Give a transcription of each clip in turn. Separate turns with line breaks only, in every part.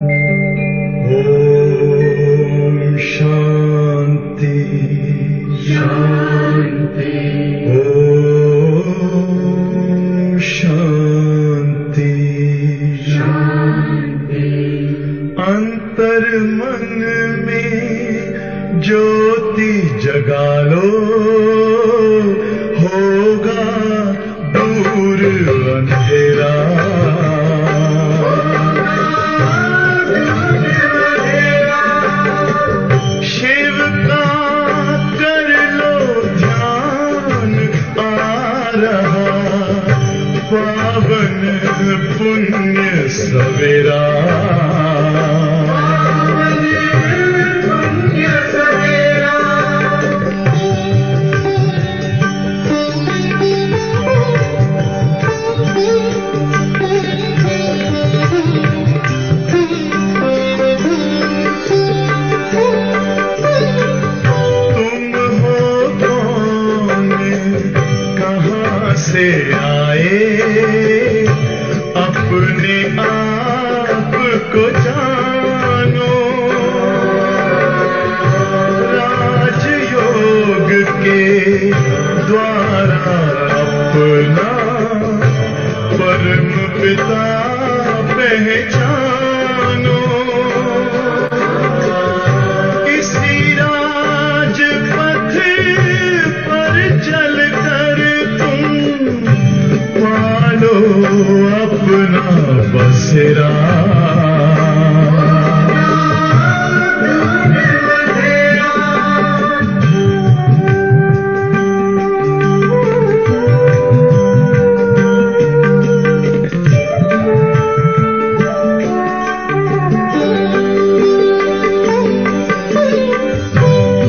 ओम शांति शांति। ओम शांति शांति। अंतर मन में ज्योति जगा लो, होगा दूर अंधेरा। शिव का कर लो ध्यान, आ रहा पावन पुण्य सवेरा। से आए अपने आप को जानो, राजयोग के द्वारा अपना परम पिता पहचानो। इसी राजपथ पर चलकर पालो अपना बसेरा।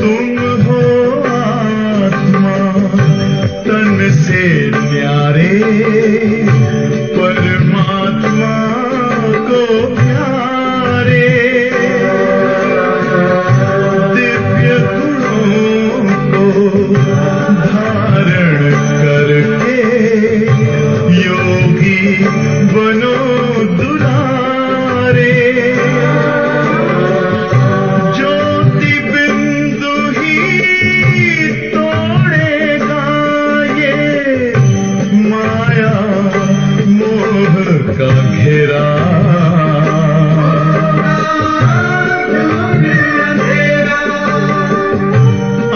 तुम हो आत्मा तन से न्यारे, परमात्मा को प्यारे। दिव्य गुणों को धारण करके योगी बनो दुलारे। ज्योति बिंदु ही तोड़ेगा ये माया मोह का घेरा।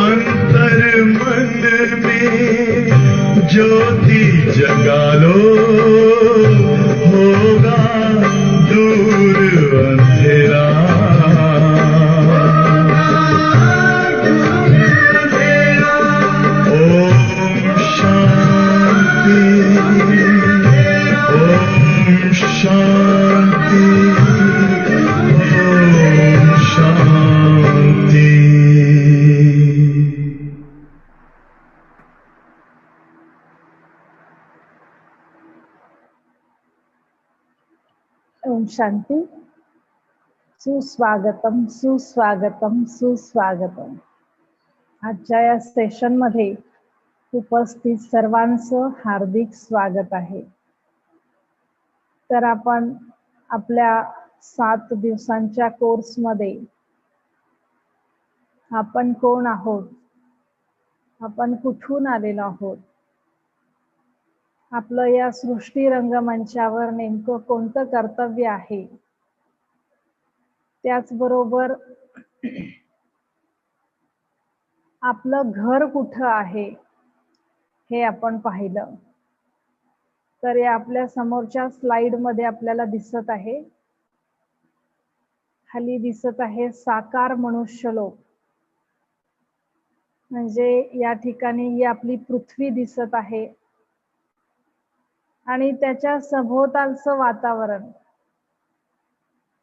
अंतर मन में ज्योति जगा लो, होगा दूर अंधेरा। ओम शांति ओम शांति ओम शांति।
ओम शांती। सुस्वागतम सुस्वागतम सुस्वागतम। आजच्या या सेशन मध्ये उपस्थित सर्वांचं हार्दिक स्वागत आहे। तर आपण आपल्या 7 दिवसांच्या कोर्स मध्ये आपण कोण आहोत, आपण कुठून आलेलो आहोत, आपलं या सृष्टी रंगमंचावर नेमकं कोणतं कर्तव्य आहे, त्याचबरोबर आपलं घर कुठं आहे हे आपण पाहिलं। तर या आपल्या समोरच्या स्लाइड मध्ये आपल्याला दिसत आहे, खाली दिसत आहे साकार मनुष्यलोक। म्हणजे या ठिकाणी ही आपली पृथ्वी दिसत आहे आणि त्याच्या सभोवतालचं वातावरण,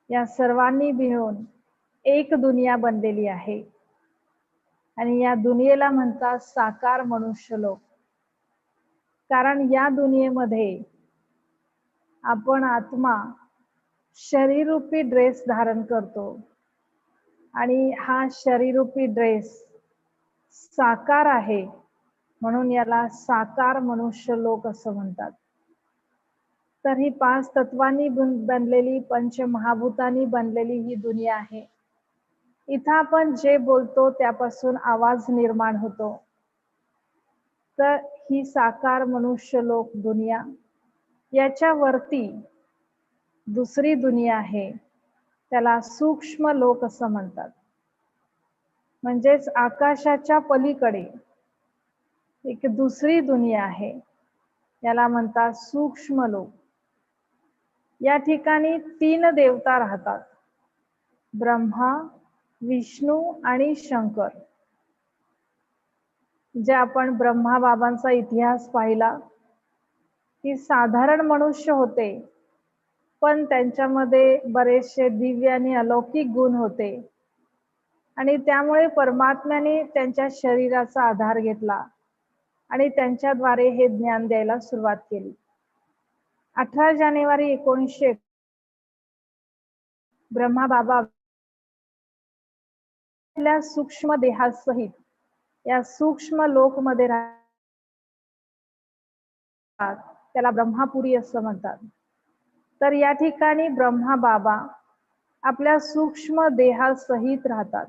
या सर्वांनी मिळून एक दुनिया बनलेली आहे आणि या दुनियेला म्हणतात साकार मनुष्यलोक। कारण या दुनियेमध्ये आपण आत्मा शरीररूपी ड्रेस धारण करतो आणि हा शरीररूपी ड्रेस साकार आहे, म्हणून याला साकार मनुष्यलोक असं म्हणतात। तर ही 5 तत्वांनी बनलेली, पंचमहाभूतांनी बनलेली ही दुनिया आहे. इथं आपण जे बोलतो त्यापासून आवाज निर्माण होतो. तर ही साकार मनुष्य लोक दुनिया, याच्यावरती दुसरी दुनिया आहे, त्याला सूक्ष्म लोक असं म्हणतात. म्हणजेच आकाशाच्या पलीकडे एक दुसरी दुनिया आहे, याला म्हणतात सूक्ष्म लोक. या ठिकाणी 3 देवता राहतात, ब्रह्मा, विष्णू आणि शंकर. जे आपण ब्रह्मा बाबांचा इतिहास पाहिला की साधारण मनुष्य होते, पण त्यांच्यामध्ये बरेचसे दिव्य आणि अलौकिक गुण होते आणि त्यामुळे परमात्म्याने त्यांच्या शरीराचा आधार घेतला आणि त्यांच्याद्वारे हे ज्ञान द्यायला सुरुवात केली. 18 जानेवारी 1900 ब्रह्मा बाबा आपल्या सूक्ष्म देहासहित या सूक्ष्म लोकमध्ये राहतात, त्याला ब्रह्मापुरी असं म्हणतात. तर या ठिकाणी ब्रह्मा बाबा आपल्या सूक्ष्म देहासहित राहतात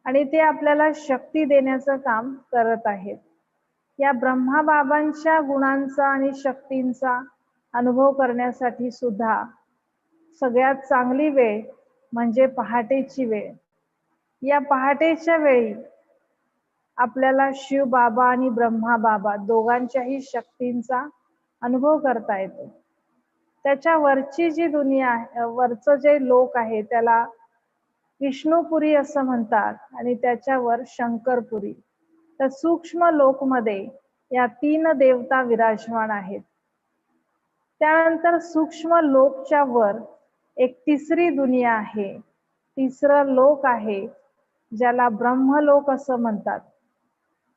आणि ते आपल्याला शक्ती देण्याचं काम करत आहेत. या ब्रह्मा बाबांच्या गुणांचा आणि शक्तींचा अनुभव करण्यासाठी सुद्धा सगळ्यात चांगली वेळ म्हणजे पहाटेची वेळ. या पहाटेच्या वेळी आपल्याला शिव बाबा आणि ब्रह्मा बाबा दोघांच्याही शक्तींचा अनुभव करता येतो. त्याच्या वरची जी दुनिया आहे, वरचं जे लोक आहे त्याला विष्णुपुरी असं म्हणतात आणि त्याच्यावर शंकरपुरी. तर सूक्ष्म लोकमध्ये या 3 देवता विराजमान आहेत. त्यानंतर सूक्ष्म लोकच्या वर एक तिसरी दुनिया आहे, तिसरं लोक आहे, ज्याला ब्रह्मलोक असं म्हणतात.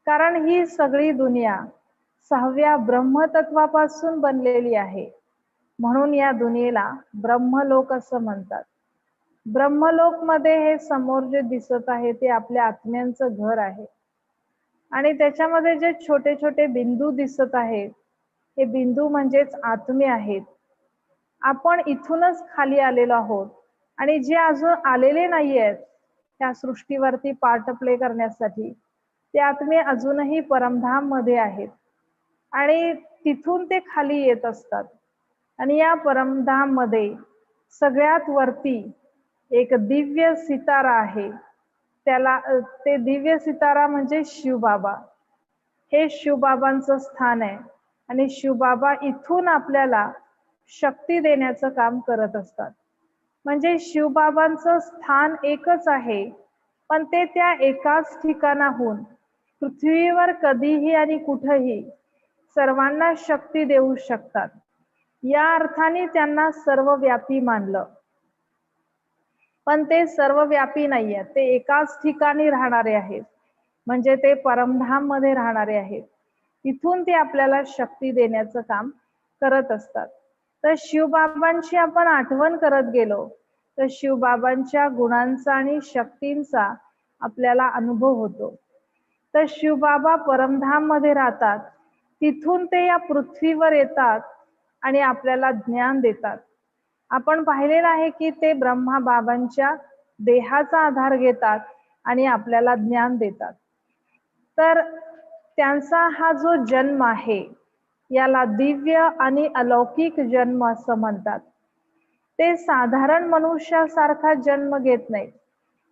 कारण ही सगळी दुनिया 6व्या ब्रह्मतत्वापासून बनलेली आहे, म्हणून या दुनियेला ब्रह्मलोक असं म्हणतात. ब्रह्मलोक मध्ये हे समोर जे दिसत आहे ते आपल्या आत्म्यांचं घर आहे आणि त्याच्यामध्ये जे छोटे छोटे बिंदू दिसत आहेत, हे बिंदू म्हणजेच आत्मे आहेत. आपण इथूनच खाली आलेलो आहोत आणि जे अजून आलेले नाहीयेत त्या सृष्टीवरती पार्ट प्ले करण्यासाठी, ते आत्मे अजूनही परमधाम मध्ये आहेत आणि तिथून ते खाली येत असतात. आणि या परमधाम मध्ये सगळ्यात वरती एक दिव्य सितारा आहे, त्याला ते दिव्य सितारा म्हणजे शिवबाबा. हे शिवबाबांचं स्थान आहे आणि शिवबाबा इथून आपल्याला शक्ती देण्याचं काम करत असतात. म्हणजे शिवबाबांचं स्थान एकच आहे, पण ते त्या एकाच ठिकाणाहून पृथ्वीवर कधीही आणि कुठेही सर्वांना शक्ती देऊ शकतात. या अर्थाने त्यांना सर्वव्यापी मानलं, पण ते सर्वव्यापी नाही आहेत, ते एकाच ठिकाणी राहणारे आहेत, म्हणजे ते परमधाम मध्ये राहणारे आहेत. तिथून ते आपल्याला शक्ती देण्याचं काम करत असतात. तर शिवबाबांची आपण आठवण करत गेलो तर शिवबाबांच्या गुणांचा आणि शक्तींचा आपल्याला अनुभव होतो. तर शिवबाबा परमधाम मध्ये राहतात, तिथून ते या पृथ्वीवर येतात आणि आपल्याला ज्ञान देतात. आपण पाहिलेलं आहे की ते ब्रह्मा बाबांच्या देहाचा आधार घेतात आणि आपल्याला ज्ञान देतात. तर त्यांचा हा जो जन्म आहे याला दिव्य आणि अलौकिक जन्म असं म्हणतात. ते साधारण मनुष्यासारखा जन्म घेत नाहीत,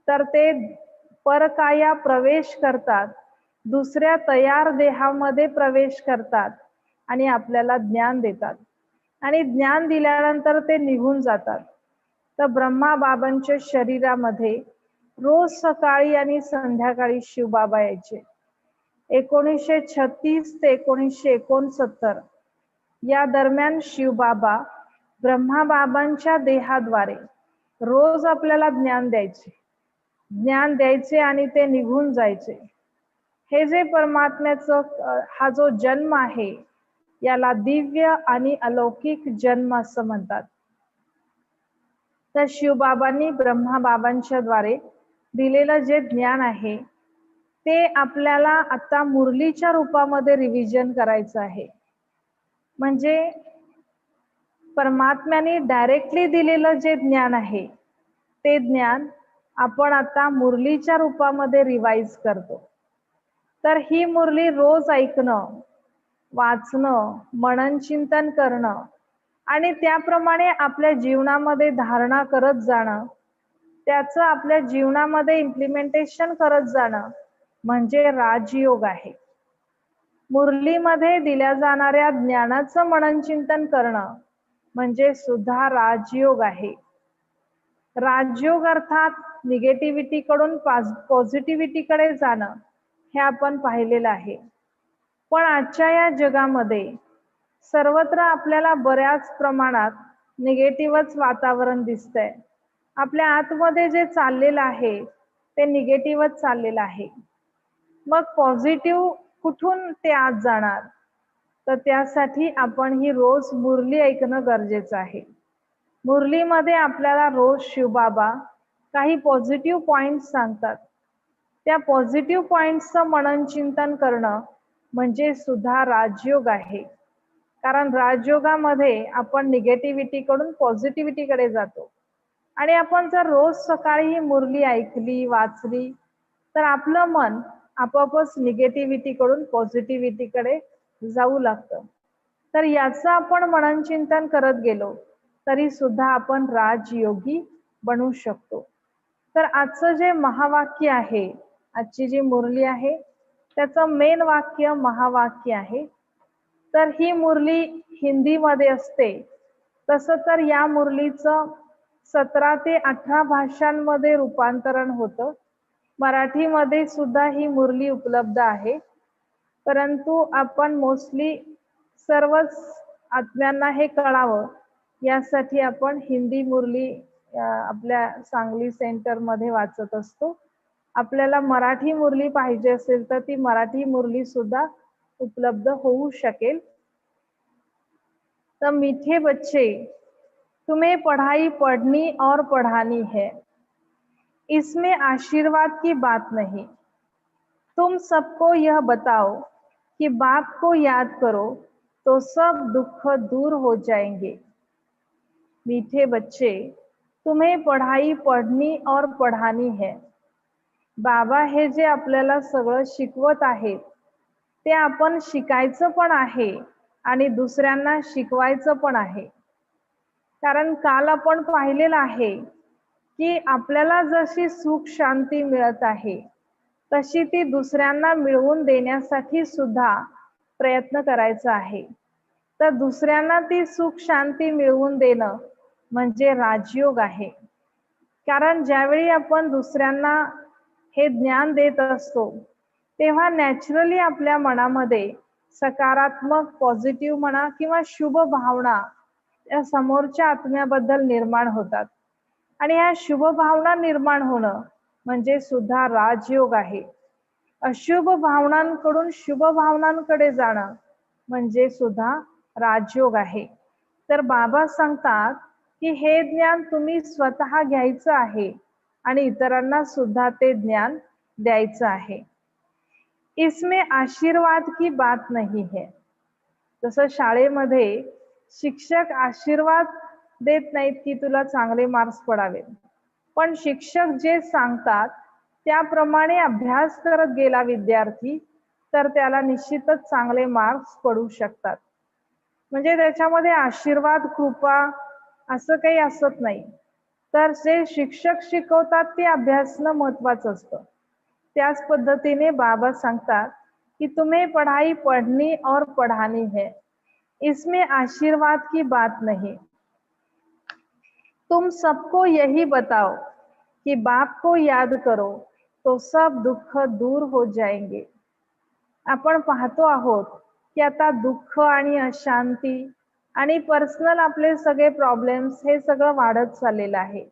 तर ते परकाया प्रवेश करतात, दुसऱ्या तयार देहामध्ये प्रवेश करतात आणि आपल्याला ज्ञान देतात आणि ज्ञान दिल्यानंतर ते निघून जातात. तर ब्रह्मा बाबांच्या शरीरामध्ये रोज सकाळी आणि संध्याकाळी शिवबाबा यायचे. 1936 ते 1969 या दरम्यान शिवबाबा ब्रह्मा बाबांच्या देहाद्वारे रोज आपल्याला ज्ञान द्यायचे आणि ते निघून जायचे. हे जे परमात्म्याचं हा जो जन्म आहे याला दिव्य आणि अलौकिक जन्म असं म्हणतात. तर शिवबाबांनी ब्रह्मा बाबांच्या द्वारे दिलेलं जे ज्ञान आहे ते आपल्याला आता मुरलीच्या रूपामध्ये रिव्हिजन करायचं आहे. म्हणजे परमात्म्याने डायरेक्टली दिलेलं जे ज्ञान आहे ते ज्ञान आपण आता मुरलीच्या रूपामध्ये रिवाइज करतो. तर ही मुरली रोज ऐकणं, वाचणं, मनन चिंतन करणं आणि त्याप्रमाणे आपल्या जीवनामध्ये धारणा करत जाणं, त्याचं आपल्या जीवनामध्ये इम्प्लिमेंटेशन करत जाणं म्हणजे राजयोग आहे. मुरलीमध्ये दिल्या जाणाऱ्या ज्ञानाचं मनन चिंतन करणं म्हणजे सुद्धा राजयोग आहे. राजयोग अर्थात निगेटिव्हिटी कडून पॉझिटिव्हिटीकडे जाणं हे आपण पाहिलेलं आहे. पण आजच्या या जगामध्ये सर्वत्र आपल्याला बऱ्याच प्रमाणात निगेटिव्हच वातावरण दिसतंय. आपल्या आतमध्ये जे चाललेलं आहे ते निगेटिव्हच चाललेलं आहे. मग पॉझिटिव्ह कुठून ते आत जाणार? तर त्यासाठी आपण ही रोज मुरली ऐकणं गरजेचं आहे. मुरलीमध्ये आपल्याला रोज शिवबाबा काही पॉझिटिव्ह पॉइंट्स सांगतात. त्या पॉझिटिव्ह पॉइंट्सचं मनन चिंतन करणं म्हणजे सुद्धा राजयोग आहे. कारण राजयोगामध्ये आपण निगेटिव्हिटीकडून पॉझिटिव्हिटीकडे जातो. आणि आपण जर रोज सकाळी ही मुरली ऐकली, वाचली तर आपलं मन आपोआपच निगेटिव्हिटीकडून पॉझिटिव्हिटीकडे जाऊ लागतं. तर याचं आपण मनन चिंतन करत गेलो तरी सुद्धा आपण राजयोगी बनू शकतो. तर आजचं जे महावाक्य आहे, आजची जी मुरली आहे त्याचं मेन वाक्य महावाक्य आहे. तर ही मुरली हिंदीमध्ये असते. तसं तर या मुरलीचं 17 ते 18 भाषांमध्ये रूपांतरण होतं. मराठीमध्ये सुद्धा ही मुरली उपलब्ध आहे. परंतु आपण मोस्टली सर्वच आत्म्यांना हे कळावं यासाठी आपण हिंदी मुरली आपल्या सांगली सेंटरमध्ये वाचत असतो. आपल्याला मराठी मुरली पाहिजे असेल तर ती मराठी मुरली सुद्धा उपलब्ध होऊ शकेल. तर मीठे बच्चे, तुम्हें पढ़ाई पढ़नी और पढ़ानी है, इसमें आशीर्वाद की बात नहीं. तुम सबको यह बताओ कि बाप को याद करो तो सब दुख दूर हो जाएंगे. मीठे बच्चे, तुम्हें पढ़ाई पढ़नी और पढ़ानी है. बाबा हे जे आपल्याला सगळं शिकवत आहेत ते आपण शिकायचं पण आहे आणि दुसऱ्यांना शिकवायचं पण आहे. कारण काल आपण पाहिलेलं आहे की आपल्याला जशी सुख शांती मिळत आहे तशी ती दुसऱ्यांना मिळवून देण्यासाठी सुद्धा प्रयत्न करायचा आहे. तर दुसऱ्यांना ती सुख शांती मिळवून देणं म्हणजे राजयोग आहे. कारण ज्यावेळी आपण दुसऱ्यांना हे ज्ञान देत असतो तेव्हा नॅचरली आपल्या मनामध्ये सकारात्मक पॉझिटिव्ह म्हणा किंवा शुभ भावना त्या समोरच्या आत्म्याबद्दल निर्माण होतात. आणि ह्या शुभ भावना निर्माण होणं म्हणजे सुद्धा राजयोग आहे. अशुभ भावनांकडून शुभ भावनांकडे जाणं म्हणजे सुद्धा राजयोग आहे. तर बाबा सांगतात की हे ज्ञान तुम्ही स्वतः घ्यायचं आहे आणि इतरांना सुद्धा ते ज्ञान द्यायचं आहे. इसमें आशीर्वाद की बात नहीं है. जसं शाळेमध्ये शिक्षक आशीर्वाद देत नाहीत की तुला चांगले मार्क्स पडावेत, पण शिक्षक जे सांगतात त्याप्रमाणे अभ्यास करत गेला विद्यार्थी तर त्याला निश्चितच चांगले मार्क्स पडू शकतात. म्हणजे त्याच्यामध्ये आशीर्वाद कृपा असं काही असत नाही. तर जे शिक्षक शिकवतात ते अभ्यासणं महत्वाचं असतं. त्याच पद्धतीने बाबा सांगतात कि तुम्हें पढ़ाई पढ़नी और पढ़ानी है, इसमें आशीर्वाद की बात नहीं. तुम सबको यही बताओ कि बाप को याद करो तो सब दुःख दूर हो जाएंगे. आपण पाहतो आहोत की आता दुःख आणि अशांती आणि पर्सनल आपले सगळे प्रॉब्लेम्स हे सगळं वाढत चाललेलं आहे.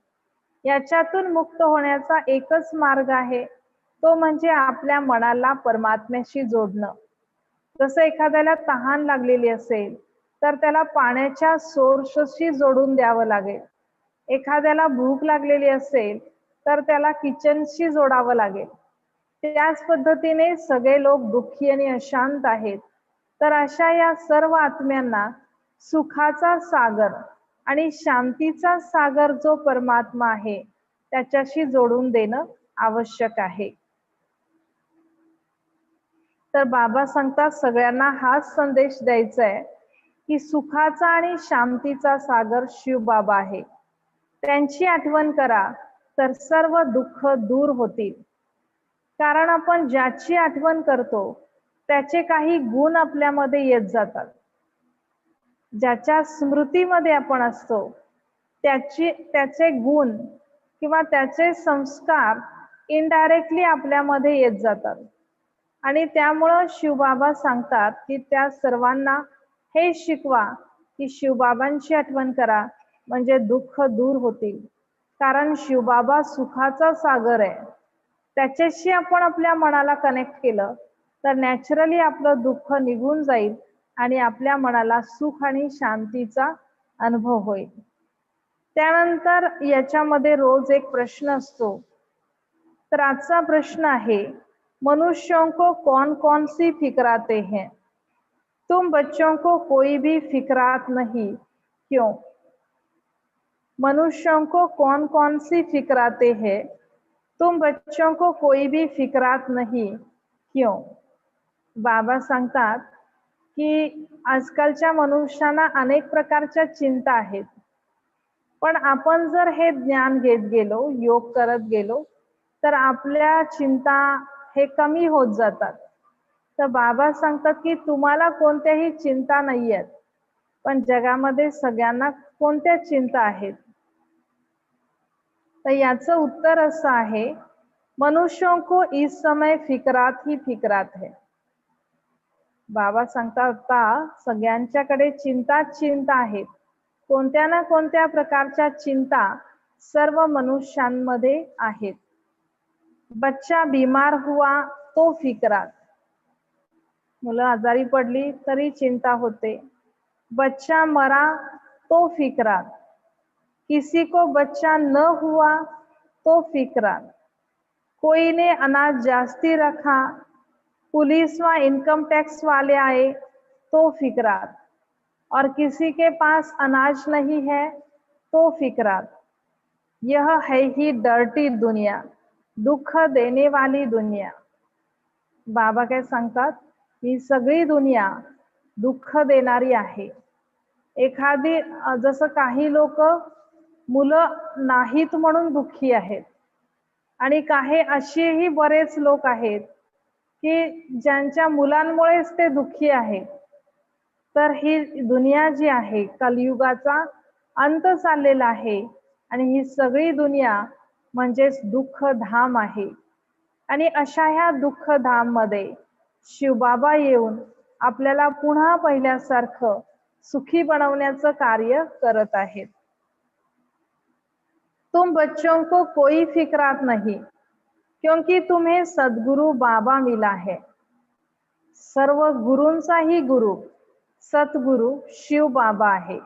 याच्यातून मुक्त होण्याचा एकच मार्ग आहे, तो म्हणजे आपल्या मनाला परमात्म्याशी जोडणं. जसं एखाद्याला तहान लागलेली असेल तर त्याला पाण्याच्या सोर्सशी जोडून द्यावं लागेल. एखाद्याला भूक लागलेली असेल तर त्याला किचनशी जोडावं लागेल. त्याच पद्धतीने सगळे लोक दुःखी आणि अशांत आहेत. तर अशा या सर्व आत्म्यांना सुखाचा सागर आणि शांतीचा सागर जो परमात्मा आहे त्याच्याशी जोडून देणं आवश्यक आहे. तर बाबा सांगतात सगळ्यांना हाच संदेश द्यायचा आहे की सुखाचा आणि शांतीचा सागर शिव बाबा आहे. त्यांची आठवण करा तर सर्व दुःख दूर होतील. कारण आपण ज्याची आठवण करतो त्याचे काही गुण आपल्यामध्ये येत जातात. ज्याच्या स्मृतीमध्ये आपण असतो त्याचे गुण किंवा त्याचे संस्कार इनडायरेक्टली आपल्यामध्ये येत जातात. आणि त्यामुळं शिवबाबा सांगतात की त्या सर्वांना हे शिकवा की शिवबाबांची आठवण करा म्हणजे दुःख दूर होतील. कारण शिवबाबा सुखाचा सागर आहे. त्याच्याशी आपण आपल्या मनाला कनेक्ट केलं तर नॅचरली आपलं दुःख निघून जाईल आणि आपल्या मनाला सुख आणि शांतीचा अनुभव होईल. त्यानंतर याच्यामध्ये रोज एक प्रश्न असतो. तर आजचा प्रश्न आहे, मनुष्यों को कौन कौन सी फिक्राते हैं? तुम बच्चों को कोई भी फिक्रात नहीं क्यों? मनुष्यों को कौन कौन सी फिक्राते हैं? तुम बच्चों को कोई भी फिक्रात नहीं क्यों? बाबा सांगतात की आजकालच्या मनुष्यांना अनेक प्रकारच्या चिंता आहेत. पण आपण जर हे ज्ञान घेत गेलो, योग करत गेलो तर आपल्या चिंता हे कमी होत जातात. तर बाबा सांगतात की तुम्हाला कोणत्याही चिंता नाही आहेत, पण जगामध्ये सगळ्यांना कोणत्या चिंता आहेत? तर याचं उत्तर असं आहे, मनुष्यों को इस समय फिक्रात ही फिक्रात है. बाबा सांगतात आता सगळ्यांच्याकडे चिंता आहेत. कोणत्या ना कोणत्या प्रकारच्या चिंता सर्व मनुष्यांमध्ये आहेत. बच्चा बीमार हुआ तो फिक्रात. मुलं आजारी पडली तरी चिंता होते. बच्चा मरा तो फिक्रात. किसी को बच्चा न हुआ तो फिक्रात. कोई ने अनाज जास्ती रखा, पुलिस व इनकम टैक्स वाले आए तो फिक्रात. और किसी के पास अनाज नहीं है तो फिक्रात. यह है ही डर्टी दुनिया, दुःख देने वाली दुनिया. बाबा काय सांगतात, ही सगळी दुनिया दुःख देणारी आहे. एखादी जसं काही लोक मुलं नाहीत म्हणून दुःखी आहेत आणि काही असेही बरेच लोक आहेत की ज्यांच्या मुलांमुळेच ते दुःखी आहेत. तर ही दुनिया जी आहे कलियुगाचा अंत चाललेला आहे आणि ही सगळी दुनिया म्हणजेच दुःखधाम आहे. आणि अशा ह्या दुःखधाम मध्ये शिवबाबा येऊन आपल्याला पुन्हा पहिल्यासारखं सुखी बनवण्याचं कार्य करत आहेत. तुम बच्चों को कोई फिक्रात नहीं क्योंकि तुम्हें सद्गुरु बाबा मिला है. सर्व गुरूंचाही गुरु सतगुरु शिव बाबा आहे.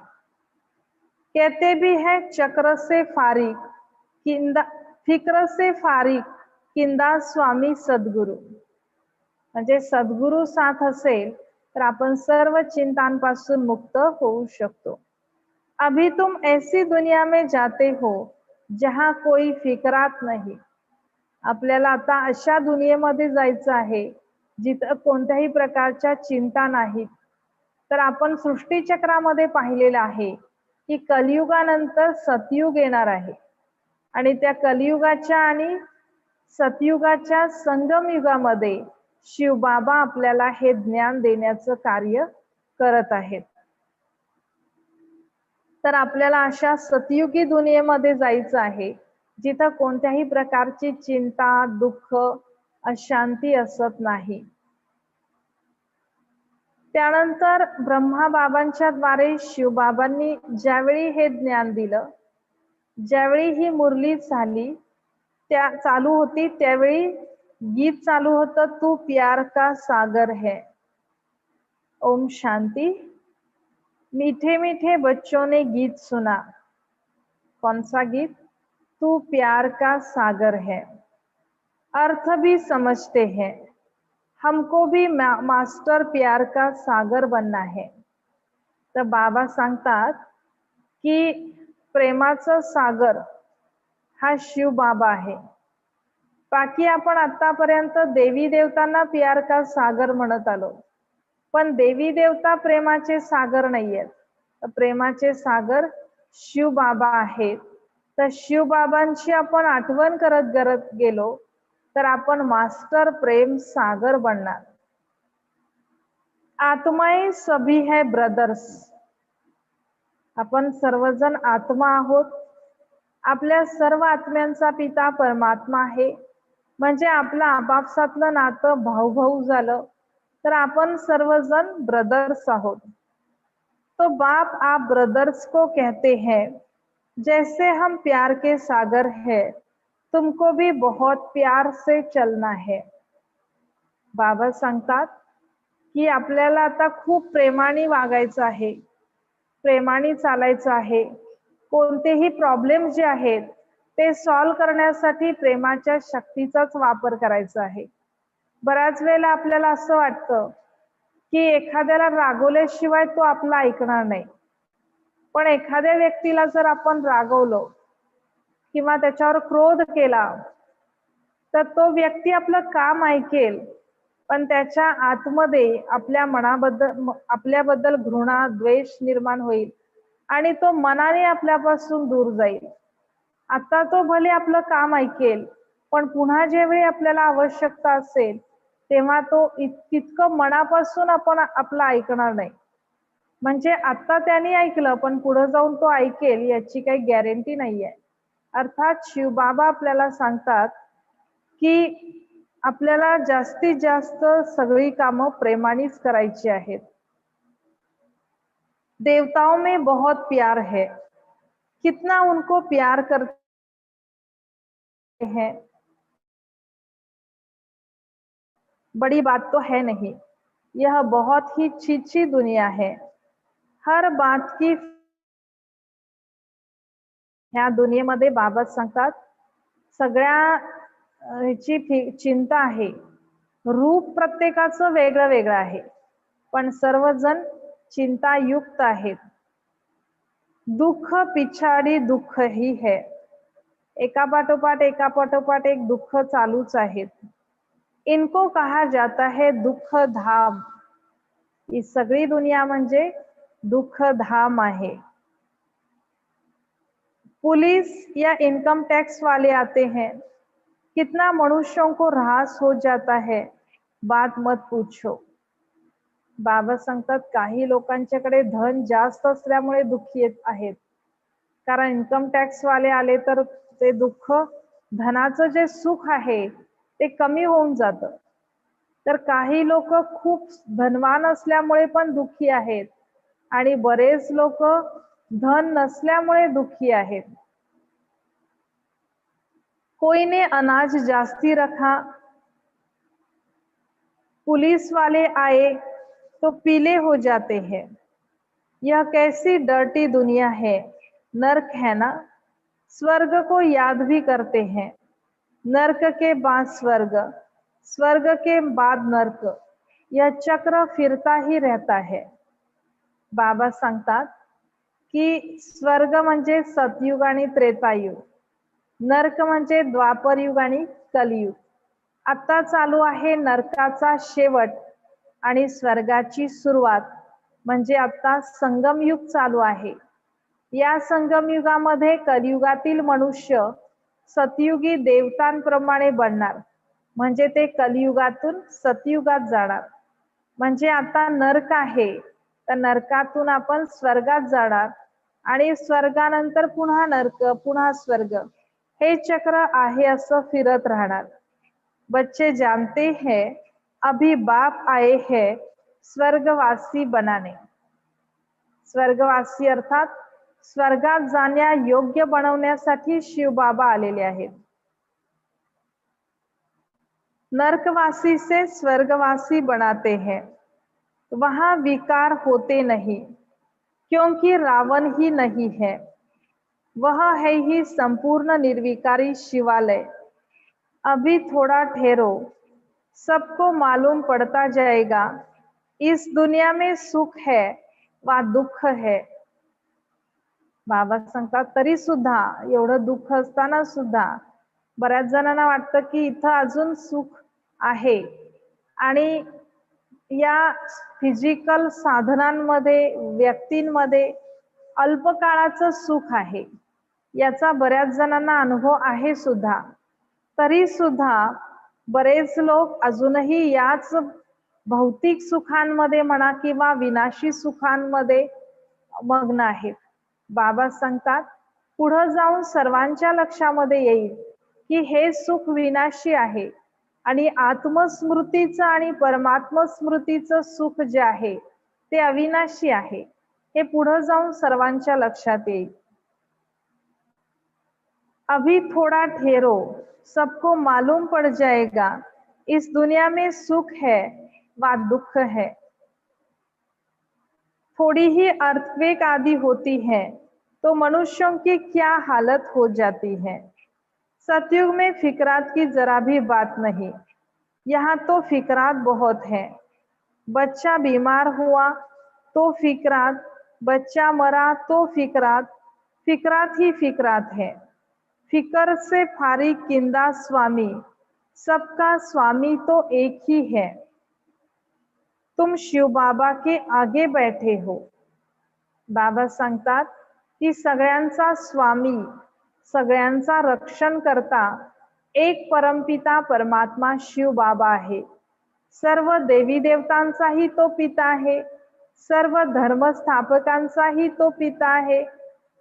कहते भी है चक्र से फारिक किंदा फिक्र से फारिक किंदा स्वामी सद्गुरु. म्हणजे सद्गुरु साथ असेल तर आपण सर्व चिंतांपासून मुक्त होऊ शकतो. अभी तुम ऐसी दुनिया में जाते हो जहां कोई फिक्रात नहीं. आपल्याला आता अशा दुनियेमध्ये जायचं आहे जिथं कोणत्याही प्रकारच्या चिंता नाहीत. तर आपण सृष्टीचक्रामध्ये पाहिलेलं आहे की कलियुगानंतर सतयुग येणार आहे आणि त्या कलियुगाच्या आणि सतयुगाच्या संगम युगामध्ये शिवबाबा आपल्याला हे ज्ञान देण्याचं कार्य करत आहेत. तर आपल्याला अशा सतयुगी दुनियेमध्ये जायचं आहे जिथं कोणत्याही प्रकारची चिंता, दुःख, अशांती असत नाही. त्यानंतर ब्रह्मा बाबांच्या द्वारे शिवबाबांनी ज्यावेळी हे ज्ञान दिलं, ज्यावेळी ही मुरली झाली त्या चालू होती त्यावेळी गीत चालू होतं, तू प्यार का सागर है. ओम शांति. मीठे मीठे बच्चों ने गीत सुना. कौन सा गीत? तू प्यार का सागर है. अर्थ भी समझते हैं, हमको भी मास्टर प्यार का सागर बनना है. तर बाबा सांगतात की प्रेमाचा सागर हा शिव बाबा आहे. बाकी आपण आतापर्यंत देवी देवतांना प्यार का सागर म्हणत आलो, पण देवी देवता प्रेमाचे सागर नाहीयेत. तर प्रेमाचे सागर शिव बाबा आहेत. तर शिव बाबांची आपण आठवण करत करत गेलो तर आपण मास्टर प्रेम सागर बनणार. आत्माएं सभी है ब्रदर्स. आपण सर्वजण आत्मा आहोत. आपल्या सर्व आत्म्यांचा पिता परमात्मा आहे. म्हणजे आपलं आपापसातलं नातं भाऊ भाऊ झालं तर आपण सर्वजण ब्रदर्स आहोत. तो बाप आप ब्रदर्स को कहते हैं, जैसे हम प्यार के सागर है, तुमको भी बहुत प्यार से चलना है. बाबा सांगतात की आपल्याला आता खूप प्रेमाने वागायचं आहे, प्रेमाने चालायचं आहे. कोणतेही प्रॉब्लेम जे आहेत ते सॉल्व्ह करण्यासाठी प्रेमाच्या शक्तीचाच वापर करायचा आहे. बऱ्याच वेळेला आपल्याला असं वाटतं की एखाद्याला रागवल्याशिवाय तो आपला ऐकणार नाही. पण एखाद्या व्यक्तीला जर आपण रागवलं किंवा त्याच्यावर क्रोध केला तर तो व्यक्ती आपलं काम ऐकेल, पण त्याच्या आतमध्ये आपल्याबद्दल घृणा द्वेष निर्माण होईल आणि तो मनाने आपल्यापासून दूर जाईल. आता तो भले आपलं काम ऐकेल, पण पुन्हा ज्यावेळी आपल्याला आवश्यकता असेल तेव्हा तो तितकं मनापासून आपण आपलं ऐकणार नाही. म्हणजे आता त्यांनी ऐकलं पण पुढे जाऊन तो ऐकेल याची काही गॅरंटी नाहीये. अर्थात शिवबाबा आपल्याला सांगतात की आपल्याला जास्तीत जास्त सगळी कामं प्रेमानेच करायची आहेत. देवताओं में बहुत प्यार है, कितना उनको प्यार करते हैं बड़ी बात तो है नहीं. यह बहुत ही छी दुनिया है. हर बात की ह्या दुनियेमध्ये बाबा सांगतात सगळ्या ह्याची चिंता आहे. रूप प्रत्येकाचं वेगळं वेगळं आहे, पण सर्वजण चिंतायुक्त आहेत. दुःख पिछाडी दुःख ही है. एकापाठोपाठ एक दुःख चालूच आहेत. इनको कहा जाता है दुःख धाम. ही सगळी दुनिया म्हणजे दुःख धाम आहे. पुलिस या इनकम टैक्स वाले आते हैं, कितना मनुष्यों को ऱ्हास हो जाता है, बात मत पूछो. बाबा सांगतात काही लोकांच्याकडे धन जास्त असल्यामुळे दुःखी आहेत, कारण इन्कम टॅक्स वाले आले तर ते दुःख, धनाचं जे सुख आहे ते कमी होऊन जातं. तर काही लोक खूप धनवान असल्यामुळे पण दुःखी आहेत आणि बरेच लोक धन नसल्यामुळे दुःखी आहेत. कोई ने अनाज जास्ती रखा, पुलिस वाले आए तो पीले हो जाते हैं. यह कैसी डर्टी दुनिया है, नर्क है ना. स्वर्ग को याद भी करते हैं, नर्क के बाद स्वर्ग, स्वर्ग के बाद नर्क. यह चक्र फिरता ही रहता है. बाबा सांगतात की स्वर्ग म्हणजे सतयुग आणि त्रेतायुग, नर्क म्हणजे द्वापर युग आणि कलियुग. आता चालू आहे नरकाचा शेवट आणि स्वर्गाची सुरुवात, म्हणजे आता संगम युग चालू आहे. या संगम युगामध्ये कलियुगातील मनुष्य सतयुगी देवतांप्रमाणे बनणार, म्हणजे ते कलियुगातून सतयुगात जाणार. म्हणजे आता नरक आहे तर नरकातून आपण स्वर्गात जाणार आणि स्वर्गानंतर पुन्हा नरक, पुन्हा स्वर्ग, हे चक्र आहे असं फिरत राहणार. बच्चे जानते हैं अभी बाप आए हैं स्वर्गवासी बनाने. स्वर्गवासी अर्थात स्वर्गात जाण्या योग्य बनवण्यासाठी शिवबाबा आलेले आहेत. नरकवासी से स्वर्गवासी बनाते हैं, वहां विकार होते नहीं, क्योंकि रावण ही नहीं है. वह है ही संपूर्ण निर्विकारी शिवालय. अभी थोड़ा ठहरो, सबको मालूम पड़ता जाएगा इस दुनिया में सुख है व दुख है. बाबा सांगतात तरी सुद्धा एवढं दुःख असताना सुद्धा बऱ्याच जणांना वाटतं की इथं अजून सुख आहे आणि या फिजिकल साधनांमध्ये व्यक्तींमध्ये अल्पकाळाचं सुख आहे याचा बऱ्याच जणांना अनुभव आहे सुद्धा. तरी सुद्धा बरेच लोक अजूनही याच भौतिक सुखांमध्ये म्हणा किंवा विनाशी सुखांमध्ये मग्न आहेत. बाबा सांगतात पुढे जाऊन सर्वांच्या लक्षामध्ये येईल की हे सुख विनाशी आहे आणि आत्मस्मृतीचं आणि परमात्म स्मृतीचं सुख जे आहे ते अविनाशी आहे. हे पुढे जाऊन सर्वांच्या लक्षात येईल. अभी थोड़ा ठहरो, सबको मालूम पड़ जाएगा इस दुनिया में सुख है व दुख है. थोड़ी ही अर्थक्वेक आदि होती है तो मनुष्यों की क्या हालत हो जाती है. सतयुग में फिकरात की जरा भी बात नहीं, यहाँ तो फिकरात बहुत है. बच्चा बीमार हुआ तो फिकरात, बच्चा मरा तो फिकरात, फिकरात ही फिकरात है. फिकर से फारिग किंदा स्वामी, सबका स्वामी तो एक ही है. तुम शिव बाबा के आगे बैठे हो. बाबा सांगतात की सगळ्यांचा स्वामी, सगळ्यांचा रक्षण करता एक परमपिता परमात्मा शिव बाबा आहे. सर्व देवी देवतांचाही तो पिता आहे, सर्व धर्मस्थापकांचाही तो पिता आहे.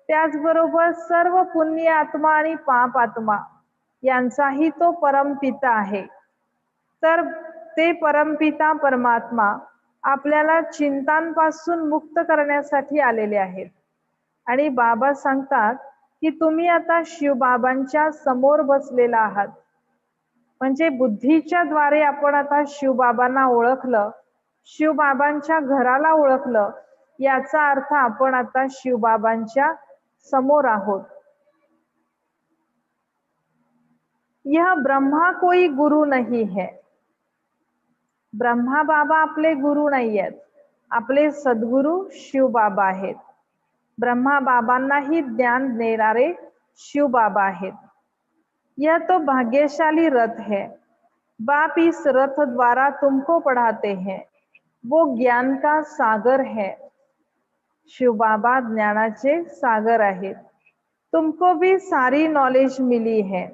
त्याचबरोबर सर्व पुण्य आत्मा आणि पाप आत्मा यांचाही तो परमपिता आहे. तर ते परमपिता परमात्मा आपल्याला चिंतांपासून मुक्त करण्यासाठी आलेले आहेत. आणि बाबा सांगतात की तुम्ही आता शिवबाबांच्या समोर बसलेला आहात. म्हणजे बुद्धीच्या द्वारे आपण आता शिवबाबांना ओळखलं, शिवबाबांच्या घराला ओळखलं, याचा अर्थ आपण आता शिवबाबांच्या समोर आहोत. यह ब्रह्मा कोई गुरु नहीं है. ब्रह्मा बाबा आपले गुरु नाही आहेत, आपले सद्गुरु शिवबाबा आहेत. ब्रह्मा बाबांनाही ज्ञान देणारे शिवबाबा आहेत. यह तो भाग्यशाली रथ है, बाप इस रथ द्वारा तुमको पढ़ाते हैं, वो ज्ञान का सागर है. शिवबाबा ज्ञानाचे सागर आहेत. तुमको भी सारी नॉलेज मिली है.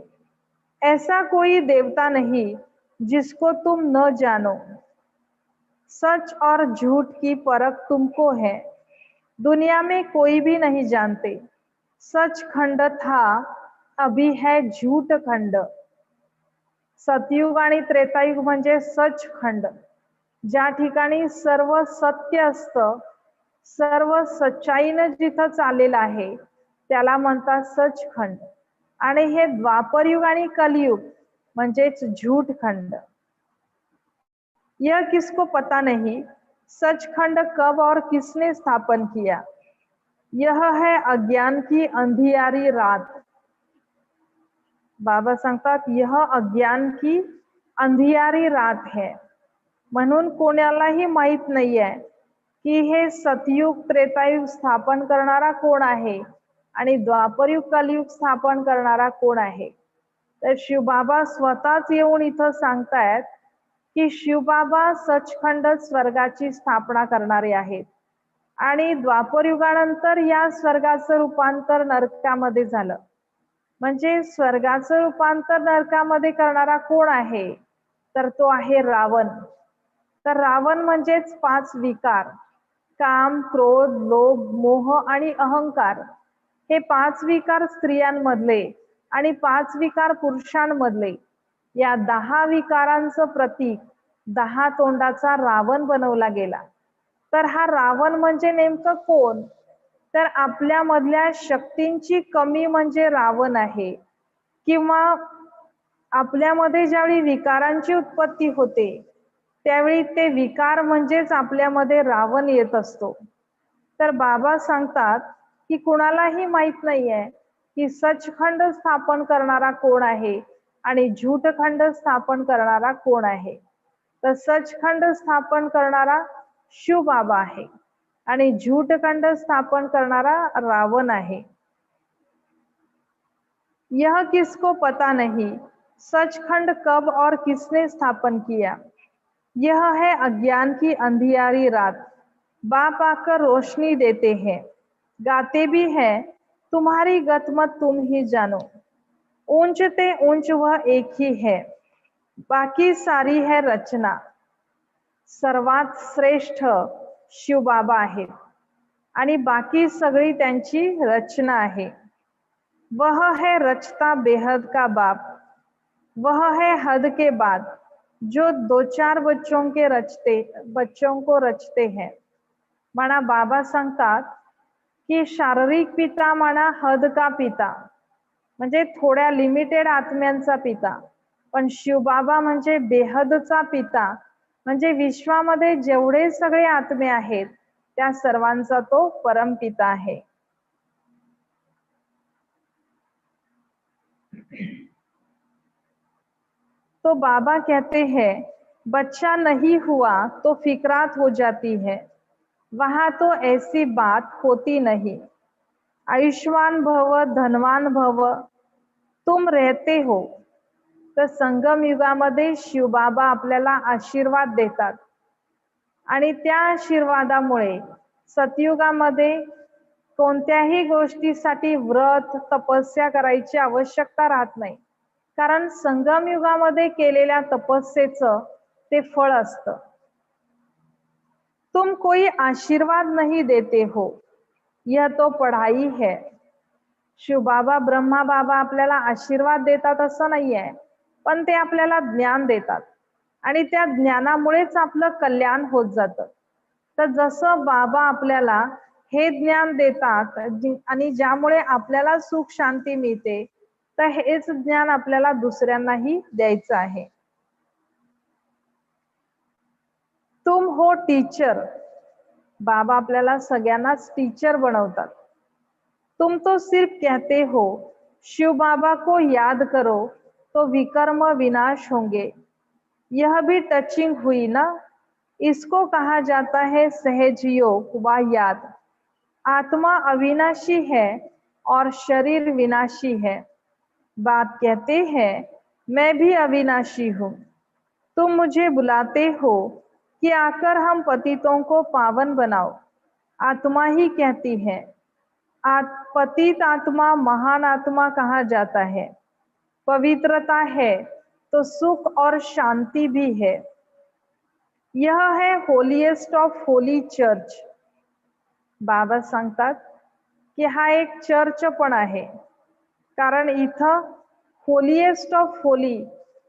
ऐसा कोई देवता नहीं जिसको तुम न जानो. सच और झूठ की परख तुमको है, दुनिया में कोई भी नहीं जानते. सच खंड था, अभी है झूठ खंड. सतयुग आणि त्रेतायुग म्हणजे सचखंड, ज्या ठिकाणी सर्व सत्य असतं, सर्व सच्चाईनं जिथं चाललेलं आहे त्याला म्हणतात सचखंड. आणि हे द्वापरयुग आणि कलयुग म्हणजेच झूठ खंड. यह किसको पता नहीं सचखंड कब और किसने स्थापन किया. यह है अज्ञान की अंधियारी रात. बाबा सांगतात यह अज्ञान की अंधियारी रात है. म्हणून कोणालाही माहित नाहीये की हे सतयुग त्रेतायुग स्थापन करणारा कोण आहे आणि द्वापरयुग कलयुग स्थापन करणारा कोण आहे. तर शिवबाबा स्वतःच येऊन इथं सांगतायत की शिवबाबा सचखंड स्वर्गाची स्थापना करणारे आहेत आणि द्वापरयुगानंतर या स्वर्गाचं रूपांतर नरकामध्ये झालं. म्हणजे स्वर्गाचं रूपांतर नरकामध्ये करणारा कोण आहे, तर तो आहे रावण. तर रावण म्हणजेच 5 विकार, काम, क्रोध, लोभ, मोह आणि अहंकार. हे 5 विकार स्त्रियांमधले आणि 5 विकार पुरुषांमधले, या 10 विकारांचं प्रतीक 10 तोंडाचा रावण बनवला गेला. तर हा रावण म्हणजे नेमकं कोण, तर आपल्यामधल्या शक्तींची कमी म्हणजे रावण आहे. किंवा आपल्यामध्ये ज्यावेळी विकारांची उत्पत्ती होते त्यावेळी ते विकार म्हणजेच आपल्यामध्ये रावण येत असतो. तर बाबा सांगतात की कुणालाही माहित नाहीये की सचखंड स्थापन करणारा कोण आहे आणि झूठखंड स्थापन करणारा कोण आहे. तर सचखंड स्थापन करणारा शिव बाबा आहे आणि झूठखंड स्थापन करणारा रावण आहे। यह किसको पता नहीं, सचखंड कब और किसने स्थापन किया। यह है अज्ञान की अंधियारी रात, बाप आकर रोशनी देते हैं, गाते भी हैं तुम्हारी गतमत तुम ही जानो। ऊंच ते ऊंच वह एक ही है, बाकी सारी है रचना। सर्वात श्रेष्ठ शिवबाबा आहेत आणि बाकी सगळी त्यांची रचना आहे। वह है रचता बेहद का बाप, वह है हद के बाद जो दो चार बच्चों को रचते हैं। म्हणा बाबा सांगतात की शारीरिक पिता म्हणा हद का पिता, म्हणजे थोड्या लिमिटेड आत्म्यांचा पिता, पण शिवबाबा म्हणजे बेहदचा पिता, म्हणजे विश्वामध्ये जेवढे सगळे आत्मे आहेत त्या सर्वांचा तो परमपिता आहे। तो बाबा कहते हैं बच्चा नहीं हुआ तो फिक्रात हो जाती है, वहां तो ऐसी बात होती नहीं। आयुष्मान भव धनवान भव तुम रहते हो। तर संगम युगामध्ये शिवबाबा आपल्याला आशीर्वाद देतात आणि त्या आशीर्वादामुळे सतयुगामध्ये कोणत्याही गोष्टीसाठी व्रत तपस्या करायची आवश्यकता राहत नाही, कारण संगम युगामध्ये केलेल्या तपस्येचं ते फळ असतं। तुम कोई आशीर्वाद नहीं देते हो, यह तो पढ़ाई है। शिवबाबा ब्रह्मा बाबा आपल्याला आशीर्वाद देतात असं नाहीये, पण ते आपल्याला ज्ञान देतात आणि त्या ज्ञानामुळेच आपलं कल्याण होत जातं। तर जसं बाबा आपल्याला हे ज्ञान देतात आणि ज्यामुळे आपल्याला सुख शांती मिळते, तर हेच ज्ञान आपल्याला दुसऱ्यांनाही द्यायचं आहे। तुम हो टीचर, बाबा आपल्याला सगळ्यांनाच टीचर बनवतात। तुम तो सिर्फ कहते हो शिव बाबा को याद करो तो विकर्म विनाश होंगे। यह भी टचिंग हुई ना, इसको कहा जाता है सहज योग व याद। आत्मा अविनाशी है और शरीर विनाशी है। बाप कहते हैं मैं भी अविनाशी हूँ, तुम मुझे बुलाते हो कि आकर हम पतितों को पावन बनाओ। आत्मा ही कहती है, पतित आत्मा महान आत्मा कहा जाता है। पवित्रता है तो सुख और शांति भी है। यह है होलीएस्ट ऑफ होली चर्च। बाबा सांगतात की हा एक चर्च पण आहे, कारण इथं होलीएस्ट ऑफ होली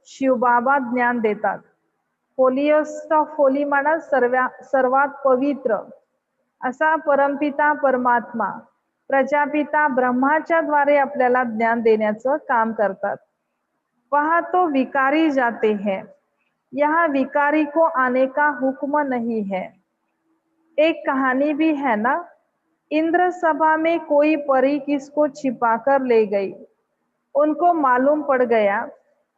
शिवबाबा ज्ञान देतात। होलीएस्ट ऑफ होली म्हणा सर्वात पवित्र असा परमपिता परमात्मा प्रजापिता ब्रह्माच्या द्वारे आपल्याला ज्ञान देण्याचं काम करतात। वहां तो विकारी जाते हैं, यहाँ विकारी को आने का हुक्म नहीं है। एक कहानी भी है ना, इंद्र सभा में कोई परी किसको छिपा कर ले गई, उनको मालूम पड़ गया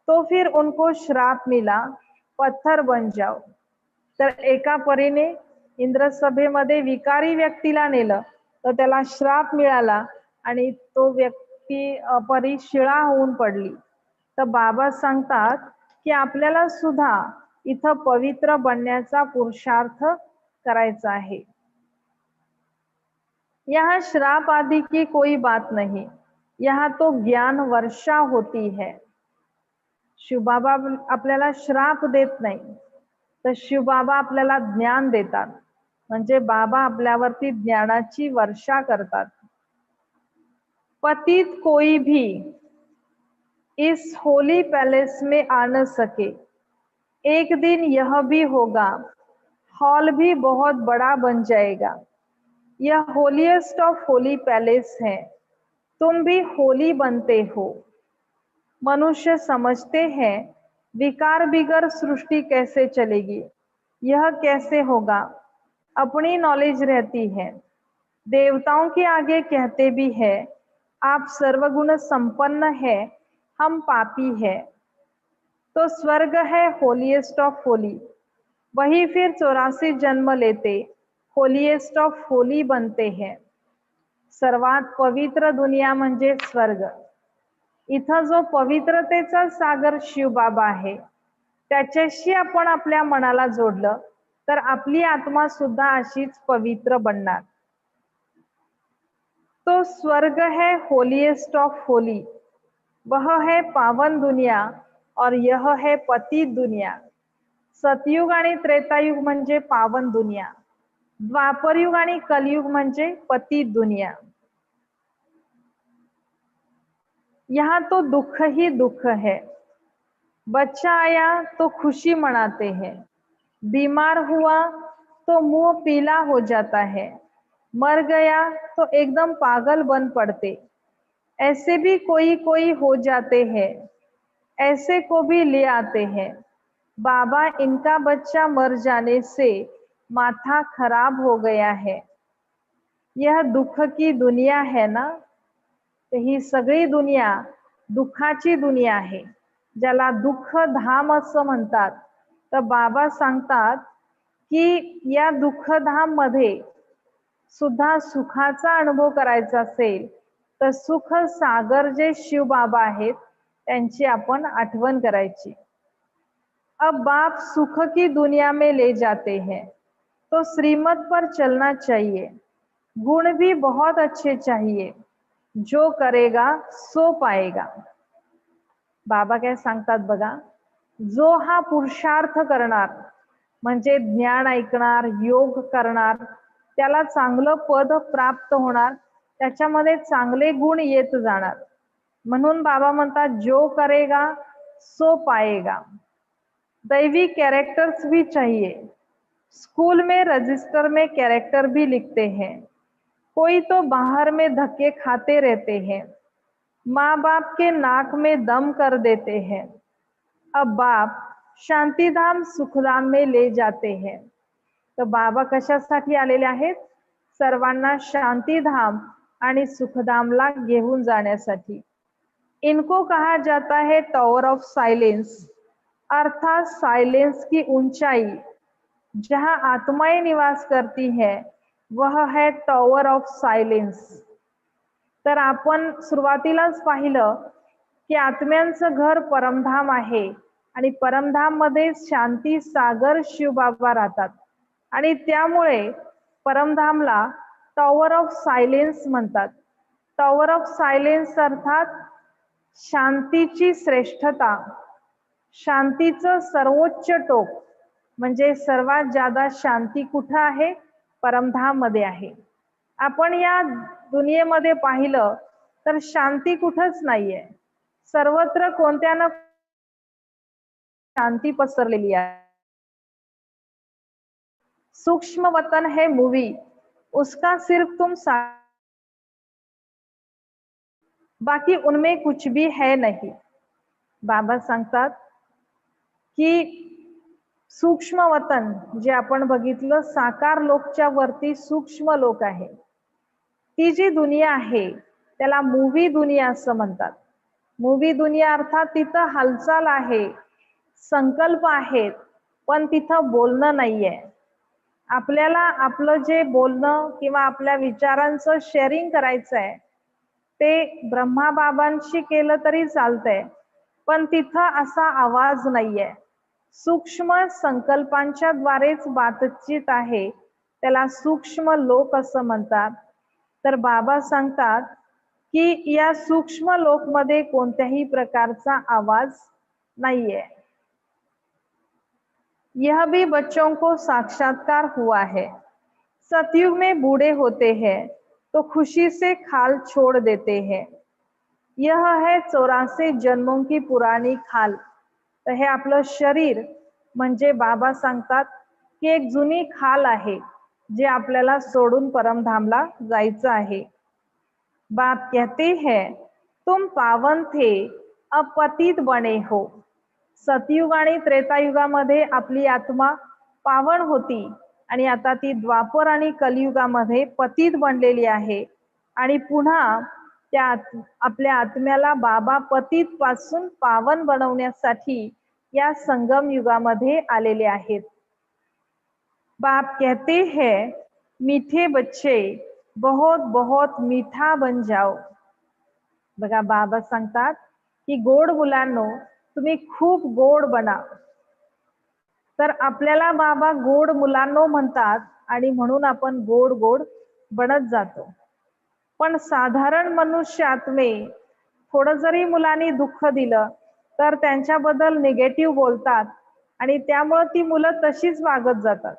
तो फिर उनको श्राप मिला, पत्थर बन जाओ। तर एका परीने इंद्र सभेमध्ये विकारी व्यक्तीला नेलं, तर त्याला श्राप मिळाला आणि तो व्यक्ती परी शिळा होऊन पडली। तर बाबा सांगतात की आपल्याला सुद्धा इथं पवित्र बनण्याचा पुरुषार्थ करायचा आहे। यहाँ श्राप आदि की कोई बात नहीं, यहाँ तो ज्ञान वर्षा होती है। शिवबाबा आपल्याला श्राप देत नाही, तर शिवबाबा आपल्याला ज्ञान देतात, म्हणजे बाबा आपल्यावरती ज्ञानाची वर्षा करतात। पतित कोई भी इस होली पैलेस में आ न सके, एक दिन यह भी होगा, हॉल भी बहुत बड़ा बन जाएगा। यह होलीएस्ट ऑफ होली पैलेस है, तुम भी होली बनते हो। मनुष्य समझते हैं विकार बिगर सृष्टि कैसे चलेगी, यह कैसे होगा, अपनी नॉलेज रहती है। देवताओं के आगे कहते भी है आप सर्वगुण संपन्न है, हम पापी है। तो स्वर्ग है होलीएस्ट ऑफ होली, वही फिर 84 जन्म लेते होलीएस्ट ऑफ होली बनते हैं. सर्वात पवित्र दुनिया म्हणजे स्वर्ग. इथं जो पवित्रतेचा सागर शिवबाबा आहे, त्याच्याशी आपण आपल्या मनाला जोडलं तर आपली आत्मा सुद्धा अशीच पवित्र बनणार. तो स्वर्ग है होलीएस्ट ऑफ होली, वह है पावन दुनिया और यह है पतित दुनिया. सतयुग आणि त्रेतायुग म्हणजे पावन दुनिया, द्वापरयुग आणि कलयुग म्हणजे पतित दुनिया. यहाँ तो दुख ही दुख है. बच्चा आया तो खुशी मनाते हैं, बीमार हुआ तो मुंह पीला हो जाता है, मर गया तो एकदम पागल बन पड़ते. ऐसे भी कोई कोई हो जाते हैं, ऐसे को भी ले आते हैं. बाबा इनका बच्चा मर जाने से माथा खराब हो गया है. यह दुख की दुनिया है ना. तर ही सगळी दुनिया दुःखाची दुनिया आहे, ज्याला दुःख धाम असं म्हणतात. तर बाबा सांगतात की या दुःखधाम मध्ये सुद्धा सुखाचा अनुभव करायचा असेल तर सुख सागर जे शिव बाबा आहेत त्यांची आपण आठवण करायची. अब बाप सुख की दुनिया में ले जाते हैं तो श्रीमत पर चलना चाहिए. गुण भी बहुत अच्छे चाहिए, जो करेगा सो पाएगा. बाबा काय सांगतात बघा, जो हा पुरुषार्थ करणार म्हणजे ज्ञान ऐकणार, योग करणार, त्याला चांगलं पद प्राप्त होणार, त्याच्यामध्ये चांगले गुण येत जाणार. म्हणून बाबा म्हणतात जो करेगा सो पाएगा. दैवी कैरेक्टर्स भी चाहिए. स्कूल में रजिस्टर में कैरेक्टर भी लिखते हैं, कोई तो बाहर में धक्के खाते रहते हैं, माँ बाप के नाक में दम कर देते हैं. अब बाप शांतिधाम सुखधाम में ले जाते हैं. तर बाबा कशासाठी आलेले आहेत? सर्वांना शांतिधाम आणि सुखधामला घेऊन जाण्यासाठी. इनको कहा जाता है टॉवर ऑफ साइलेंस, अर्थात साइलेंस की ऊंचाई. जहां आत्माएं निवास करती है वह है टॉवर ऑफ सायलेन्स. तर आपण सुरुवातीलाच पाहिलं की आत्म्यांचं घर परमधाम आहे आणि परमधाम मध्ये शांती सागर शिवबाबा राहतात आणि त्यामुळे परमधामला टॉवर ऑफ सायलेन्स म्हणतात. टॉवर ऑफ सायलेन्स अर्थात शांतीची श्रेष्ठता, शांतीचं सर्वोच्च टोक. म्हणजे सर्वात जादा शांती कुठं आहे? परमधाम मध्ये आहे. आपण या दुनियेमध्ये पाहिलं तर शांती कुठंच नाहीये. सर्वत्र कोणत्या ना शांती पसरलेली आहे. सूक्ष्म वतन है मूवी, उसका सिर्फ तुम बाकी उनमें कुछ भी है नहीं. बाबा सांगतात की सूक्ष्म वतन जे आपण बघितलं, साकार लोकच्या वरती सूक्ष्म लोक आहे. ती जी दुनिया आहे त्याला मूवी दुनिया असं म्हणतात. मूवी दुनिया अर्थात तिथं हालचाल आहे, संकल्प आहेत, पण तिथं बोलणं नाहीये. आपल्याला आपलं जे बोलणं किंवा आपल्या विचारांचं शेअरिंग करायचं आहे ते ब्रह्मा बाबांशी केलं तरी चालतंय, पण तिथं असा आवाज नाहीये. सूक्ष्म संकल्पांच्या द्वारेच बातचीत आहे, त्याला सूक्ष्म लोक असं म्हणतात. तर बाबा सांगतात की या सूक्ष्म लोक मध्ये कोणत्याही प्रकारचा आवाज नाहीये. यह भी बच्चों को साक्षात्कार हुआ है. सतयुग में बूढ़े होते हैं तो खुशी से खाल छोड़ देते हैं. यह है 84 जन्मों की पुरानी खाल. तर हे आपलं शरीर म्हणजे बाबा सांगतात की एक जुनी खाल आहे जे आपल्याला सोडून परमधामला जायचं आहे. बाप कहते हैं तुम पावन थे अब पतित बने हो. सतयुग आणि त्रेतायुगामध्ये आपली आत्मा पावन होती आणि आता ती द्वापर आणि कलियुगामध्ये पतित बनलेली आहे आणि पुन्हा त्या आपल्या आत्म्याला बाबा पतित पासून पावन बनवण्यासाठी या संगम युगामध्ये आलेले आहेत. बाप कहते हैं मीठे बच्चे बहुत बहुत मीठा बन जाओ. बघा बाबा सांगतात की गोड मुलांनो तुम्ही खूप गोड बना. तर आपल्याला बाबा गोड मुलांनो म्हणतात आणि म्हणून आपण गोड गोड बनत जातो. पण साधारण मनुष्य आत्मे थोडं जरी मुलांनी दुःख दिलं तर त्यांच्याबद्दल निगेटिव्ह बोलतात आणि त्यामुळे ती मुलं तशीच वागत जातात.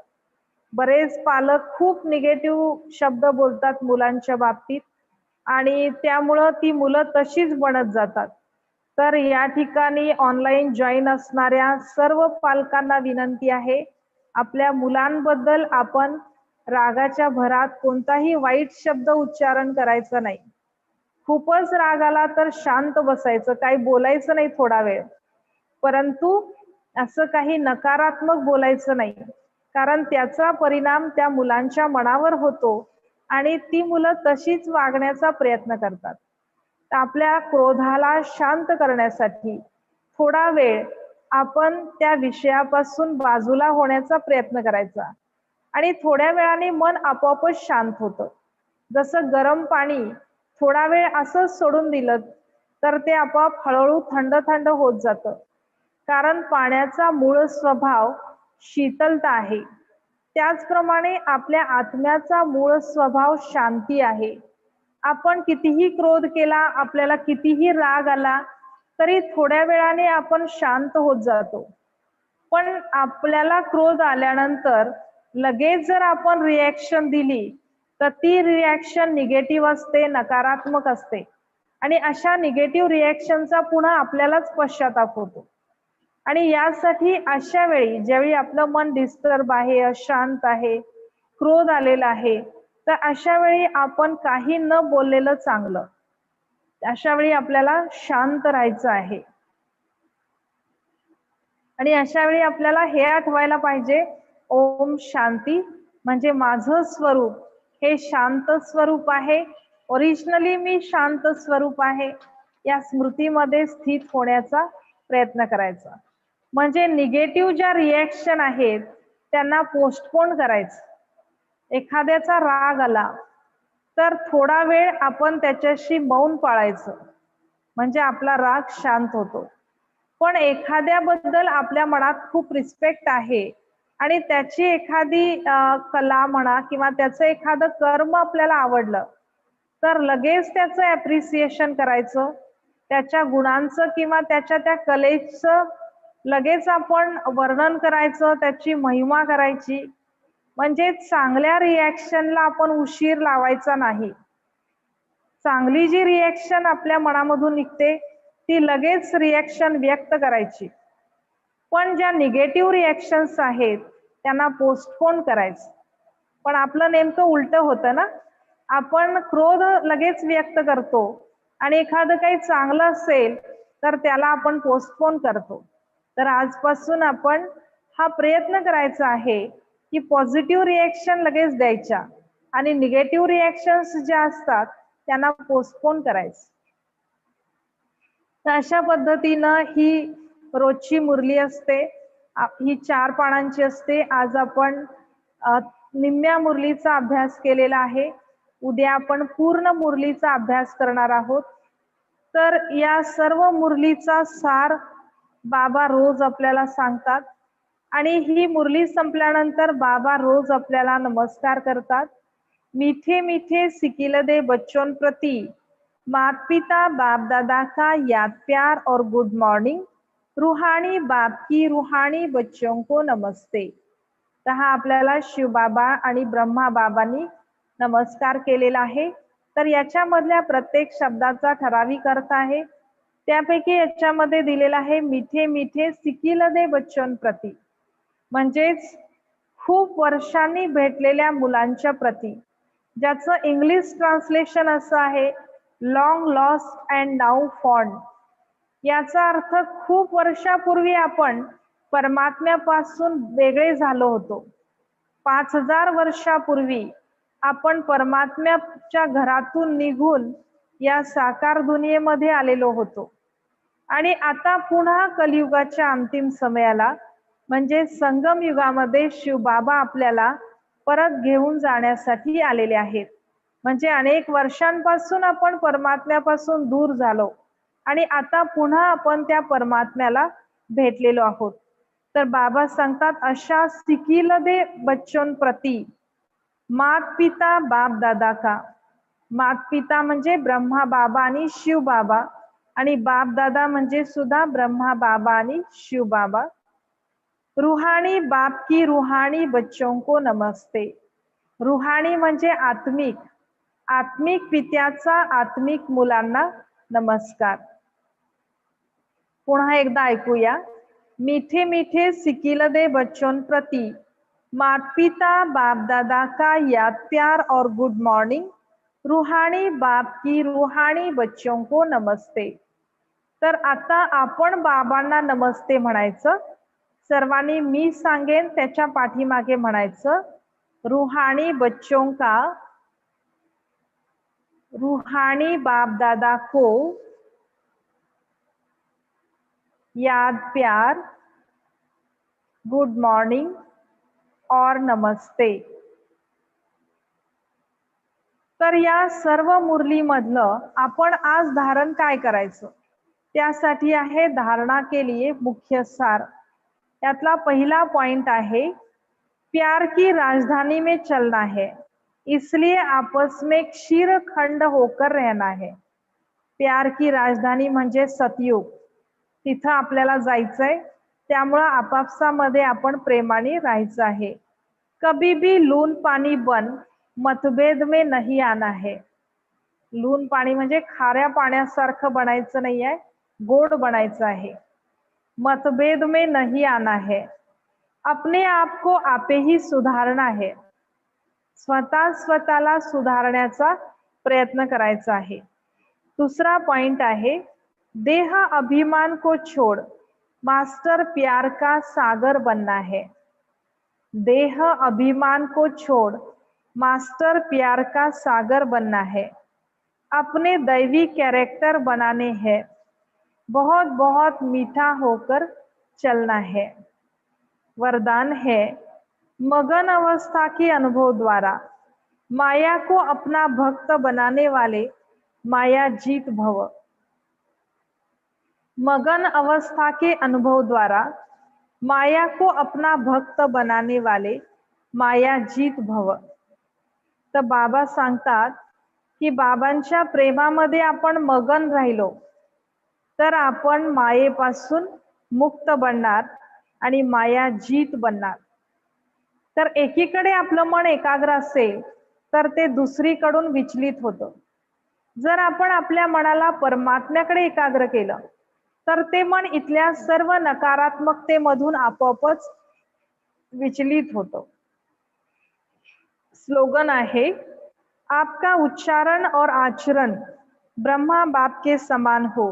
बरेच पालक खूप निगेटिव्ह शब्द बोलतात मुलांच्या बाबतीत आणि त्यामुळं ती मुलं तशीच बनत जातात. तर या ठिकाणी ऑनलाईन जॉईन असणाऱ्या सर्व पालकांना विनंती आहे, आपल्या मुलांबद्दल आपण रागाच्या भरात कोणताही वाईट शब्द उच्चारण करायचा नाही. खूपच राग आला तर शांत बसायचं, काही बोलायचं नाही थोडा वेळ. परंतु असं काही नकारात्मक बोलायचं नाही, कारण त्याचा परिणाम त्या मुलांच्या मनावर होतो आणि ती मुलं तशीच वागण्याचा प्रयत्न करतात. तर आपल्या क्रोधाला शांत करण्यासाठी थोडा वेळ आपण त्या विषयापासून बाजूला होण्याचा प्रयत्न करायचा आणि थोड्या वेळाने मन आपोआपच शांत होतं. जसं गरम पाणी थोडा वेळ असंच सोडून दिलं तर ते आपोआप हळूहळू थंड थंड होत जातं. कारण पाण्याचा मूळ स्वभाव शीतलता आहे. त्याचप्रमाणे आपल्या आत्म्याचा मूळ स्वभाव शांती आहे. आपण कितीही क्रोध केला, आपल्याला कितीही राग आला, तरी थोड्या वेळाने आपण शांत होत जातो. पण आपल्याला क्रोध आल्यानंतर लगेच जर आपण रिॲक्शन दिली, तर ती रिॲक्शन निगेटिव्ह असते, नकारात्मक असते. आणि अशा निगेटिव्ह रिॲक्शनचा पुन्हा आपल्यालाच पश्चाताप होतो. आणि यासाठी अशा वेळी ज्यावेळी आपलं मन डिस्टर्ब आहे, अशांत आहे, क्रोध आलेला आहे, तर अशा वेळी आपण काही न बोललेलं चांगलं. अशा वेळी आपल्याला शांत राहायचं आहे. आणि अशा वेळी आपल्याला हे आठवायला पाहिजे, ओम शांती म्हणजे माझं स्वरूप हे शांत स्वरूप आहे. ओरिजिनली मी शांत स्वरूप आहे. या स्मृतीमध्ये स्थित होण्याचा प्रयत्न करायचा. म्हणजे निगेटिव्ह ज्या रिॲक्शन आहेत त्यांना पोस्टपोन करायचं. एखाद्याचा राग आला तर थोडा वेळ आपण त्याच्याशी मौन पाळायचं, म्हणजे आपला राग शांत होतो. पण एखाद्याबद्दल आपल्या मनात खूप रिस्पेक्ट आहे आणि त्याची एखादी कला म्हणा किंवा त्याचं एखादं कर्म आपल्याला आवडलं तर लगेच त्याचं ॲप्रिसिएशन करायचं, त्याच्या गुणांचं किंवा त्याच्या त्या कलेचं लगेच आपण वर्णन करायचं, त्याची महिमा करायची. म्हणजे चांगल्या रिॲक्शनला आपण उशीर लावायचा नाही. चांगली जी रिॲक्शन आपल्या मनामधून निघते ती लगेच रिॲक्शन व्यक्त करायची. पण ज्या निगेटिव्ह रिॲक्शन्स आहेत त्यांना पोस्टपोन करायचं. पण आपलं नेमकं उलटं होतं ना, आपण क्रोध लगेच व्यक्त करतो आणि एखादं काही चांगलं असेल तर त्याला आपण पोस्टपोन करतो. तर आजपासून आपण हा प्रयत्न करायचा आहे की पॉझिटिव्ह रिॲक्शन लगेच द्यायच्या आणि निगेटिव्ह रिॲक्शन्स ज्या असतात त्यांना पोस्टपोन करायचं. तर अशा पद्धतीनं ही रोजची मुरली असते. ही 4 पानांची असते. आज आपण निम्म्या मुरलीचा अभ्यास केलेला आहे. उद्या आपण पूर्ण मुरलीचा अभ्यास करणार आहोत. तर या सर्व मुरलीचा सार बाबा रोज आपल्याला सांगतात आणि ही मुरली संपल्यानंतर बाबा रोज आपल्याला नमस्कार करतात. मीठे मीठे सिकिलदे बच्चों प्रति माता पिता बाप दादा का याद प्यार और गुड मॉर्निंग. रूहानी बाप की रूहानी बच्चों को नमस्ते. तर हा आपल्याला शिवबाबा आणि ब्रह्मा बाबांनी नमस्कार केलेला आहे. तर याच्यामधल्या प्रत्येक शब्दाचा ठराविक अर्थ आहे. त्यापैकी याच्यामध्ये दिलेला आहे मीठे मीठे सिकिलदे बच्चों प्रति, म्हणजेच खूप वर्षांनी भेटलेल्या मुलांच्या प्रती, ज्याचं इंग्लिश ट्रान्सलेशन असं आहे long lost and now fond. याचा अर्थ खूप वर्षापूर्वी आपण परमात्म्यापासून वेगळे झालो होतो. 5000 वर्षापूर्वी आपण परमात्म्याच्या घरातून निघून या साकार दुनियेमध्ये आलेलो होतो आणि आता पुन्हा कलियुगाच्या अंतिम समयाला म्हणजे संगम युगामध्ये शिवबाबा आपल्याला परत घेऊन जाण्यासाठी आलेले आहेत. म्हणजे अनेक वर्षांपासून आपण परमात्म्यापासून दूर झालो आणि आता पुन्हा आपण त्या परमात्म्याला भेटलेलो आहोत. तर बाबा सांगतात, अशा सिकील दे बच्चों प्रती मात पिता बाप दादा का. मात पिता म्हणजे ब्रह्मा बाबा आणि शिव बाबा, आणि बाप दादा म्हणजे सुद्धा ब्रह्मा बाबा आणि शिव बाबा. रूहानी बाप की रूहानी बच्चों को नमस्ते. रूहानी म्हणजे आत्मिक, आत्मिक पित्याचा आत्मिक मुलांना नमस्कार. पुन्हा एकदा ऐकूया. मीठे मीठे सिकील दे बच्चों प्रति मात पिता बाप दादा का याद प्यार और गुड मॉर्निंग. रूहानी बाप की रूहानी बच्चों को नमस्ते. तर आता आपण बाबांना नमस्ते म्हणायचं. सर्वांनी मी सांगेन त्याच्या पाठीमागे म्हणायचं, रूहानी बच्चों का, रूहानी बाप दादा को याद प्यार, गुड मॉर्निंग और नमस्ते. तर या सर्व मुरलीमधलं आपण आज धारण काय करायचं, त्यासाठी आहे धारणा के लिए मुख्य सार. यातला पहिला पॉइंट आहे, प्यार की राजधानी में चलना है, इसलिए आपस में क्षीरखंड होकर रहना है. प्यार की राजधानी म्हणजे सतयुग, तिथं आपल्याला जायचंय. त्यामुळं आपापसामध्ये आपण प्रेमाने राहायचं आहे. कभी भी लून पाणी बन मतभेद में नहीं आना है. लून पाणी म्हणजे खाऱ्या पाण्यासारखं बनायचं नाही आहे, गोड बनायचं आहे. मतभेद में नहीं आना है. अपने आप को आपे ही सुधारना है. स्वतः स्वतःला सुधारण्याचा प्रयत्न करायचा आहे. दुसरा पॉइंट आहे, देह अभिमान को छोड़ मास्टर प्यार का सागर बनना है. देह अभिमान को छोड़ मास्टर प्यार का सागर बनना है. अपने दैवी कैरेक्टर बनाने हैं. बहुत बहुत मीठा होकर चलना है. वरदान है, मगन अवस्था के अनुभव द्वारा माया को अपना भक्त बनाने वाले माया जीत भव. मगन अवस्था के अनुभव द्वारा माया को अपना भक्त बनाने वाले माया जीत भव. तर बाबा सांगतात की बाबांच्या प्रेमामध्ये आपण मगन राहिलो तर आपण मायेपासून मुक्त बनणार आणि माया जीत बनणार. तर एकीकडे आपलं मन एकाग्र असेल तर ते दुसरीकडून विचलित होतं. जर आपण आपल्या मनाला परमात्म्याकडे एकाग्र केलं तर ते मन इथल्या सर्व नकारात्मकतेमधून आपोआपच विचलित होतं. स्लोगन आहे, आपका उच्चारण और आचरण ब्रह्मा बाप के समान हो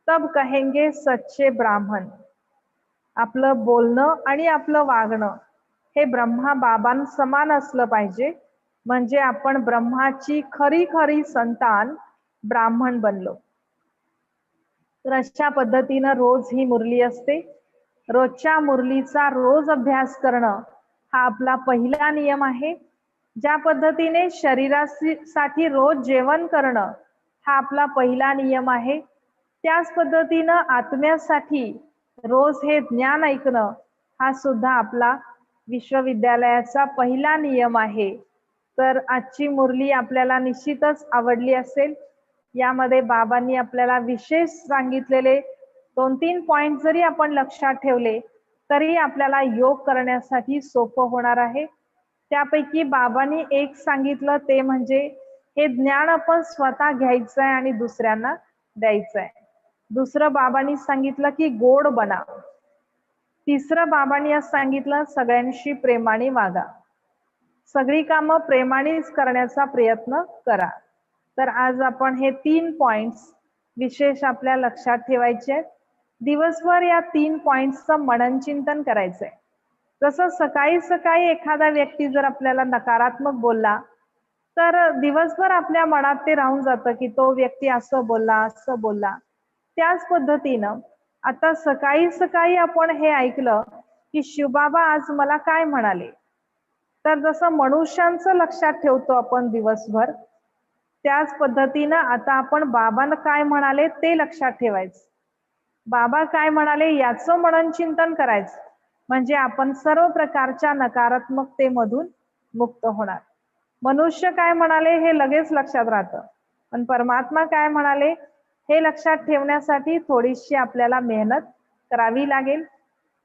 तब कहेंगे सच्चे ब्राह्मण. आपलं बोलणं आणि आपलं वागणं हे ब्रह्मा बाबां समान असलं पाहिजे, म्हणजे आपण ब्रह्माची खरी खरी संतान ब्राह्मण बनलो. तर अशा पद्धतीनं रोज ही मुरली असते. रोजच्या मुरलीचा रोज अभ्यास करणं हा आपला पहिला नियम आहे. ज्या पद्धतीने शरीरासाठी रोज जेवण करणं हा आपला पहिला नियम आहे, त्याच पद्धतीनं आत्म्यासाठी रोज हे ज्ञान ऐकणं हा सुद्धा आपला विश्वविद्यालयाचा पहिला नियम आहे. तर आजची मुरली आपल्याला निश्चितच आवडली असेल. यामध्ये बाबांनी आपल्याला विशेष सांगितलेले 2-3 पॉइंट जरी आपण लक्षात ठेवले तरी आपल्याला योग करण्यासाठी सोपं होणार आहे. त्यापैकी बाबांनी एक सांगितलं ते म्हणजे हे ज्ञान आपण स्वतः घ्यायचं आहे आणि दुसऱ्यांना द्यायचं आहे. दुसरं बाबांनी सांगितलं की गोड बना. तिसरं बाबांनी आज सांगितलं सगळ्यांशी प्रेमाने वागा. सगळी कामं प्रेमानेच करण्याचा प्रयत्न करा. तर आज आपण हे 3 पॉइंट्स विशेष आपल्या लक्षात ठेवायचे. दिवसभर या 3 पॉइंट्सचं मनन चिंतन करायचंय. जसं सकाळी सकाळी एखादा व्यक्ती जर आपल्याला नकारात्मक बोलला तर दिवसभर आपल्या मनात ते राहून जातं की तो व्यक्ती असं बोलला. त्याच पद्धतीनं आता सकाळी सकाळी आपण हे ऐकलं की शिवबाबा आज मला काय म्हणाले, तर जसं मनुष्यांचं लक्षात ठेवतो आपण दिवसभर, त्याच पद्धतीनं आता आपण बाबांना काय म्हणाले ते लक्षात ठेवायचं. बाबा काय म्हणाले याचं मनन चिंतन करायचं, म्हणजे आपण सर्व प्रकारच्या नकारात्मकतेमधून मुक्त होणार. मनुष्य काय म्हणाले हे लगेच लक्षात राहतं, पण परमात्मा काय म्हणाले हे लक्षात ठेवण्यासाठी थोडीशी आपल्याला मेहनत करावी लागेल.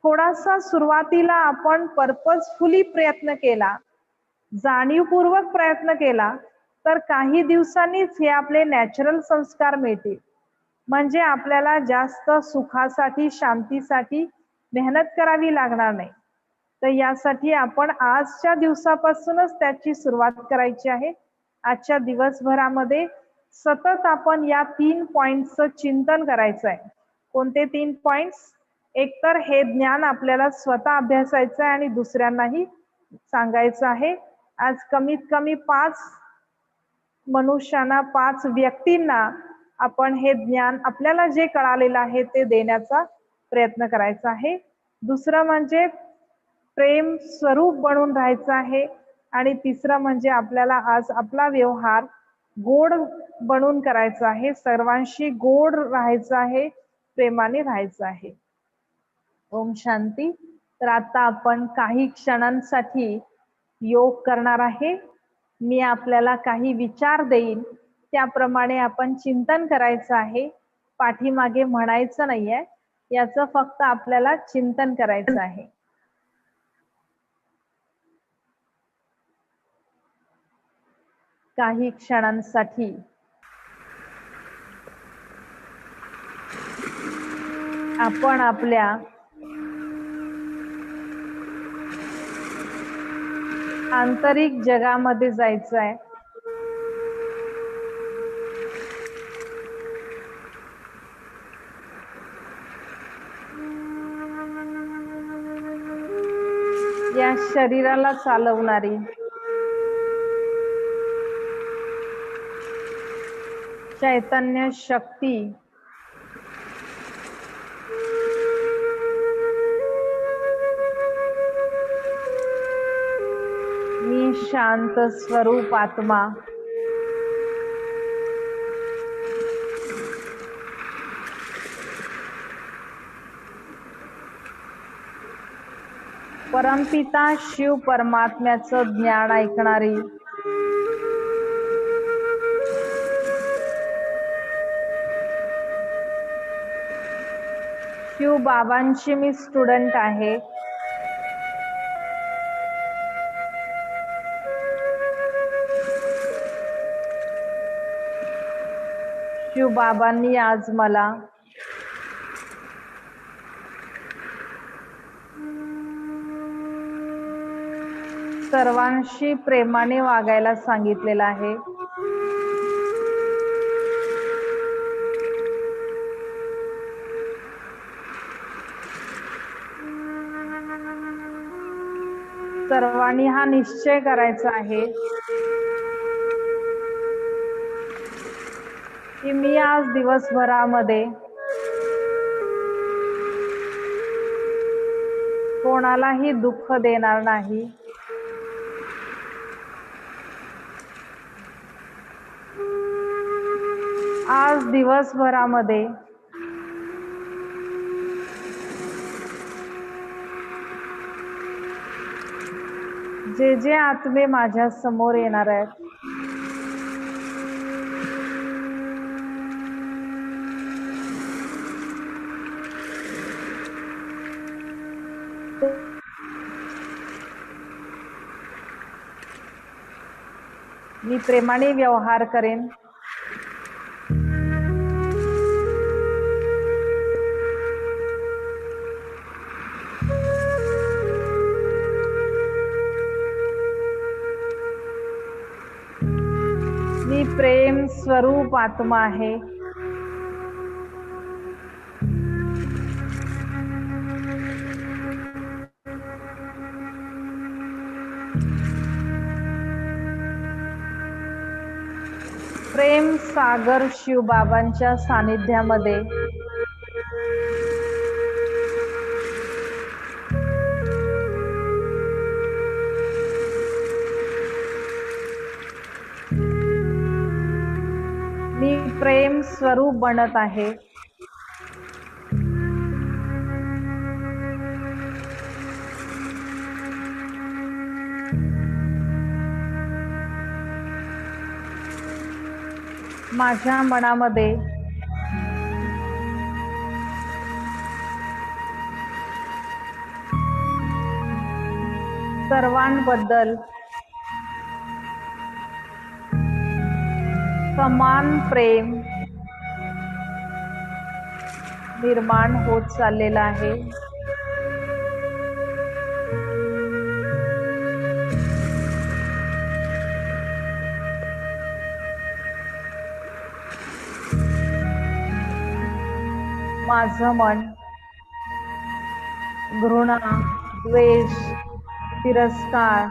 थोडासा सुरुवातीला आपण पर्पजफुली प्रयत्न केला, जाणीवपूर्वक प्रयत्न केला, तर काही दिवसांनीच हे आपले नॅचरल संस्कार मिळतील. म्हणजे आपल्याला जास्त सुखासाठी, शांतीसाठी मेहनत करावी लागणार नाही. तर यासाठी आपण आजच्या दिवसापासूनच त्याची सुरुवात करायची आहे. आजच्या दिवसभरामध्ये सतत आपण या 3 पॉइंटचं चिंतन करायचं आहे. कोणते 3 पॉइंट्स? एक तर हे ज्ञान आपल्याला स्वतः अभ्यासायचं आहे आणि दुसऱ्यांनाही सांगायचं आहे. आज कमीत कमी 5 मनुष्यांना, 5 व्यक्तींना आपण हे ज्ञान, आपल्याला जे कळालेलं आहे ते देण्याचा प्रयत्न करायचा आहे. दुसरं म्हणजे प्रेम स्वरूप बनून राहायचं आहे. आणि तिसरं म्हणजे आपल्याला आज आपला व्यवहार गोड बनून करायचा आहे, सर्वांशी गोड राहायचं आहे, प्रेमाने राहायचं आहे. ओम शांती. तर आता आपण काही क्षणांसाठी योग करणार आहे. मी आपल्याला काही विचार देईन, त्याप्रमाणे आपण चिंतन करायचं आहे. पाठीमागे म्हणायचं नाहीये, याचं फक्त आपल्याला चिंतन करायचं आहे. काही क्षणांसाठी आपण आपल्या आंतरिक जगामध्ये जायचं आहे. या शरीराला चालवणारी चैतन्य शक्ती मी शांत स्वरूप आत्मा परमपिता शिव परमात्म्याचं ज्ञान ऐकणारी शिव बाबांची मी स्टुडंट आहे. शिव बाबांनी आज मला सर्वांशी प्रेमाने वागायला सांगितलेलं आहे. सर्वांनी हा निश्चय करायचा आहे की मी आज दिवसभरामध्ये कोणालाही दुःख देणार नाही. आज दिवसभरामध्ये जे जे आत्मे माझ्या समोर येणार आहेत, मी प्रेमाने व्यवहार करेन. मी प्रेम स्वरूप आत्मा आहे. प्रेम सागर शिव बाबांच्या सानिध्यामध्ये प्रेम स्वरूप बनत आहे. माझ्या मनामध्ये सर्वांबद्दल समान प्रेम निर्माण होत चाललेला आहे. माझं मन घृणा, द्वेष, तिरस्कार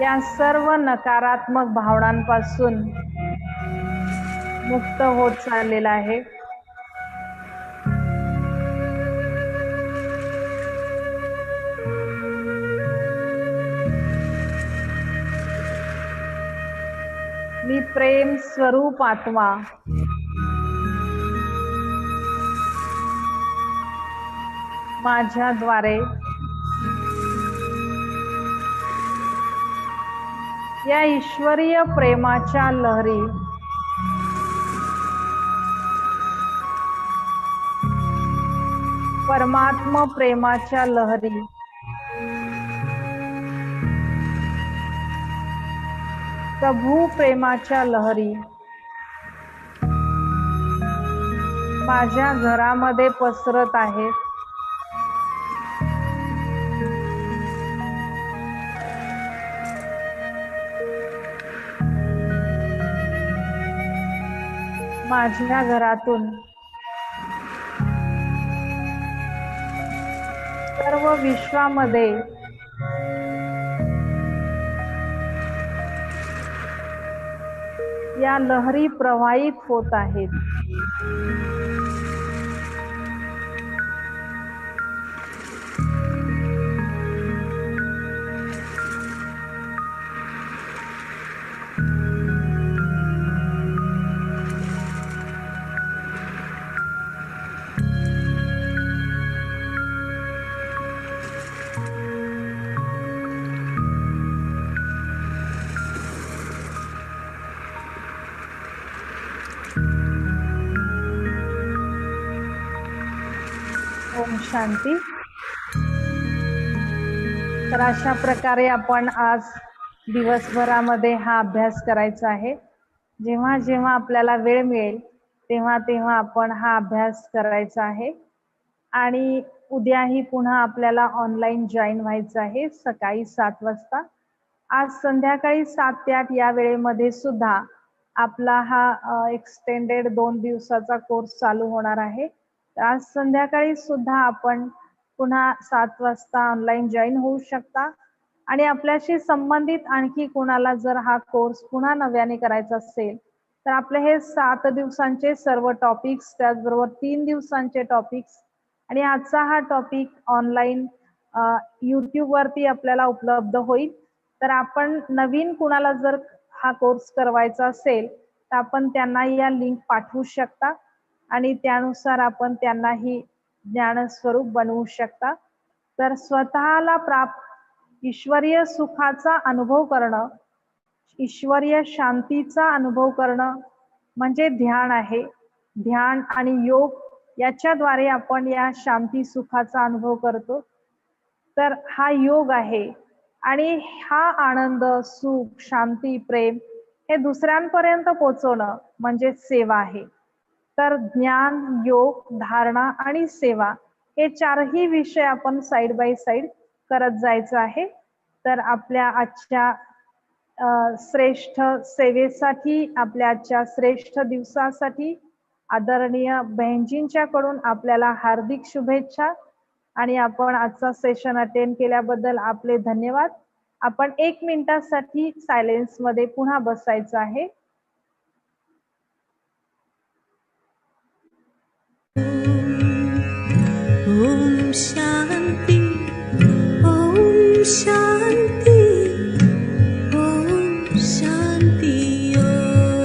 या सर्व नकारात्मक भावनांपासून मुक्त होत चाललेला आहे. मी प्रेम स्वरूप आत्मा माझ्याद्वारे या ईश्वरीय प्रेमाच्या लहरी परमात्मा प्रेमाच्या लहरी प्रभू प्रेमाच्या लहरी माझ्या घरामध्ये पसरत आहेत. माझ्या घरातून सर्व विश्वामध्ये या लहरी प्रवाहित होत आहेत. ओम शांती. तर अशा प्रकारे आपण आज दिवसभरामध्ये हा अभ्यास करायचा आहे. जेव्हा जेव्हा आपल्याला वेळ मिळेल तेव्हा तेव्हा आपण हा अभ्यास करायचा आहे. आणि उद्याही पुन्हा आपल्याला ऑनलाईन जॉईन व्हायचं आहे सकाळी 7 वाजता. आज संध्याकाळी 7 ते 8 या वेळेमध्ये सुद्धा आपला हा एक्सटेंडेड 2 दिवसाचा कोर्स चालू होणार आहे. आज संध्याकाळी सुद्धा आपण पुन्हा 7 वाजता ऑनलाईन जॉईन होऊ शकता. आणि आपल्याशी संबंधित आणखी कोणाला जर हा कोर्स पुन्हा नव्याने करायचा असेल तर आपले हे 7 दिवसांचे सर्व टॉपिक्स, त्याचबरोबर 3 दिवसांचे टॉपिक्स आणि आजचा हा टॉपिक ऑनलाईन YouTube वरती आपल्याला उपलब्ध होईल. तर आपण नवीन कुणाला जर हा कोर्स करवायचा असेल तर आपण त्यांना या लिंक पाठवू शकता आणि त्यानुसार आपण त्यांनाही ज्ञानस्वरूप बनवू शकता. तर स्वतःला प्राप्त ईश्वरीय सुखाचा अनुभव करणं, ईश्वरीय शांतीचा अनुभव करणं म्हणजे ध्यान आहे. ध्यान आणि योग याच्याद्वारे आपण या शांती सुखाचा अनुभव करतो. तर हा योग आहे आणि हा आनंद, सुख, शांती, प्रेम हे दुसऱ्यांपर्यंत पोहोचवणं म्हणजे सेवा आहे. तर ज्ञान, योग, धारणा आणि सेवा हे 4ही विषय आपण साइड बाय साइड करत जायचं आहे. तर आपल्या आजच्या श्रेष्ठ सेवेसाठी, आपल्या आजच्या श्रेष्ठ दिवसासाठी आदरणीय बहनजींच्याकडून आपल्याला हार्दिक शुभेच्छा. आणि आपण आजचा सेशन अटेंड केल्याबद्दल आपले धन्यवाद. आपण 1 मिनिटासाठी सायलेन्स मध्ये पुन्हा बसायचं आहे.
ओम शांती, ओम शांती, ओम शांती, ओम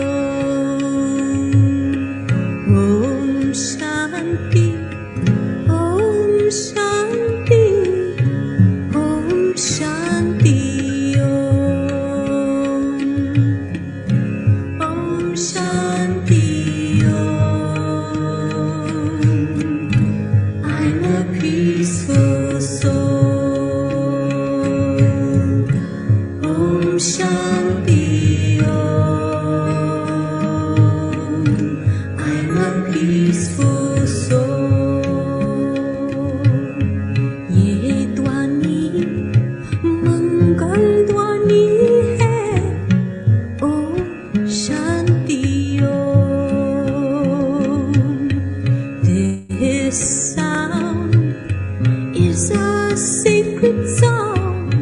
sacred sound.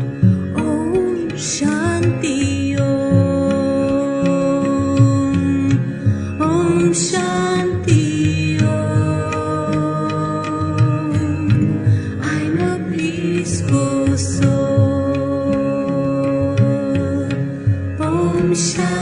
Om Shanti Om. Om Shanti Om. I'm a peaceful soul. Om Shanti.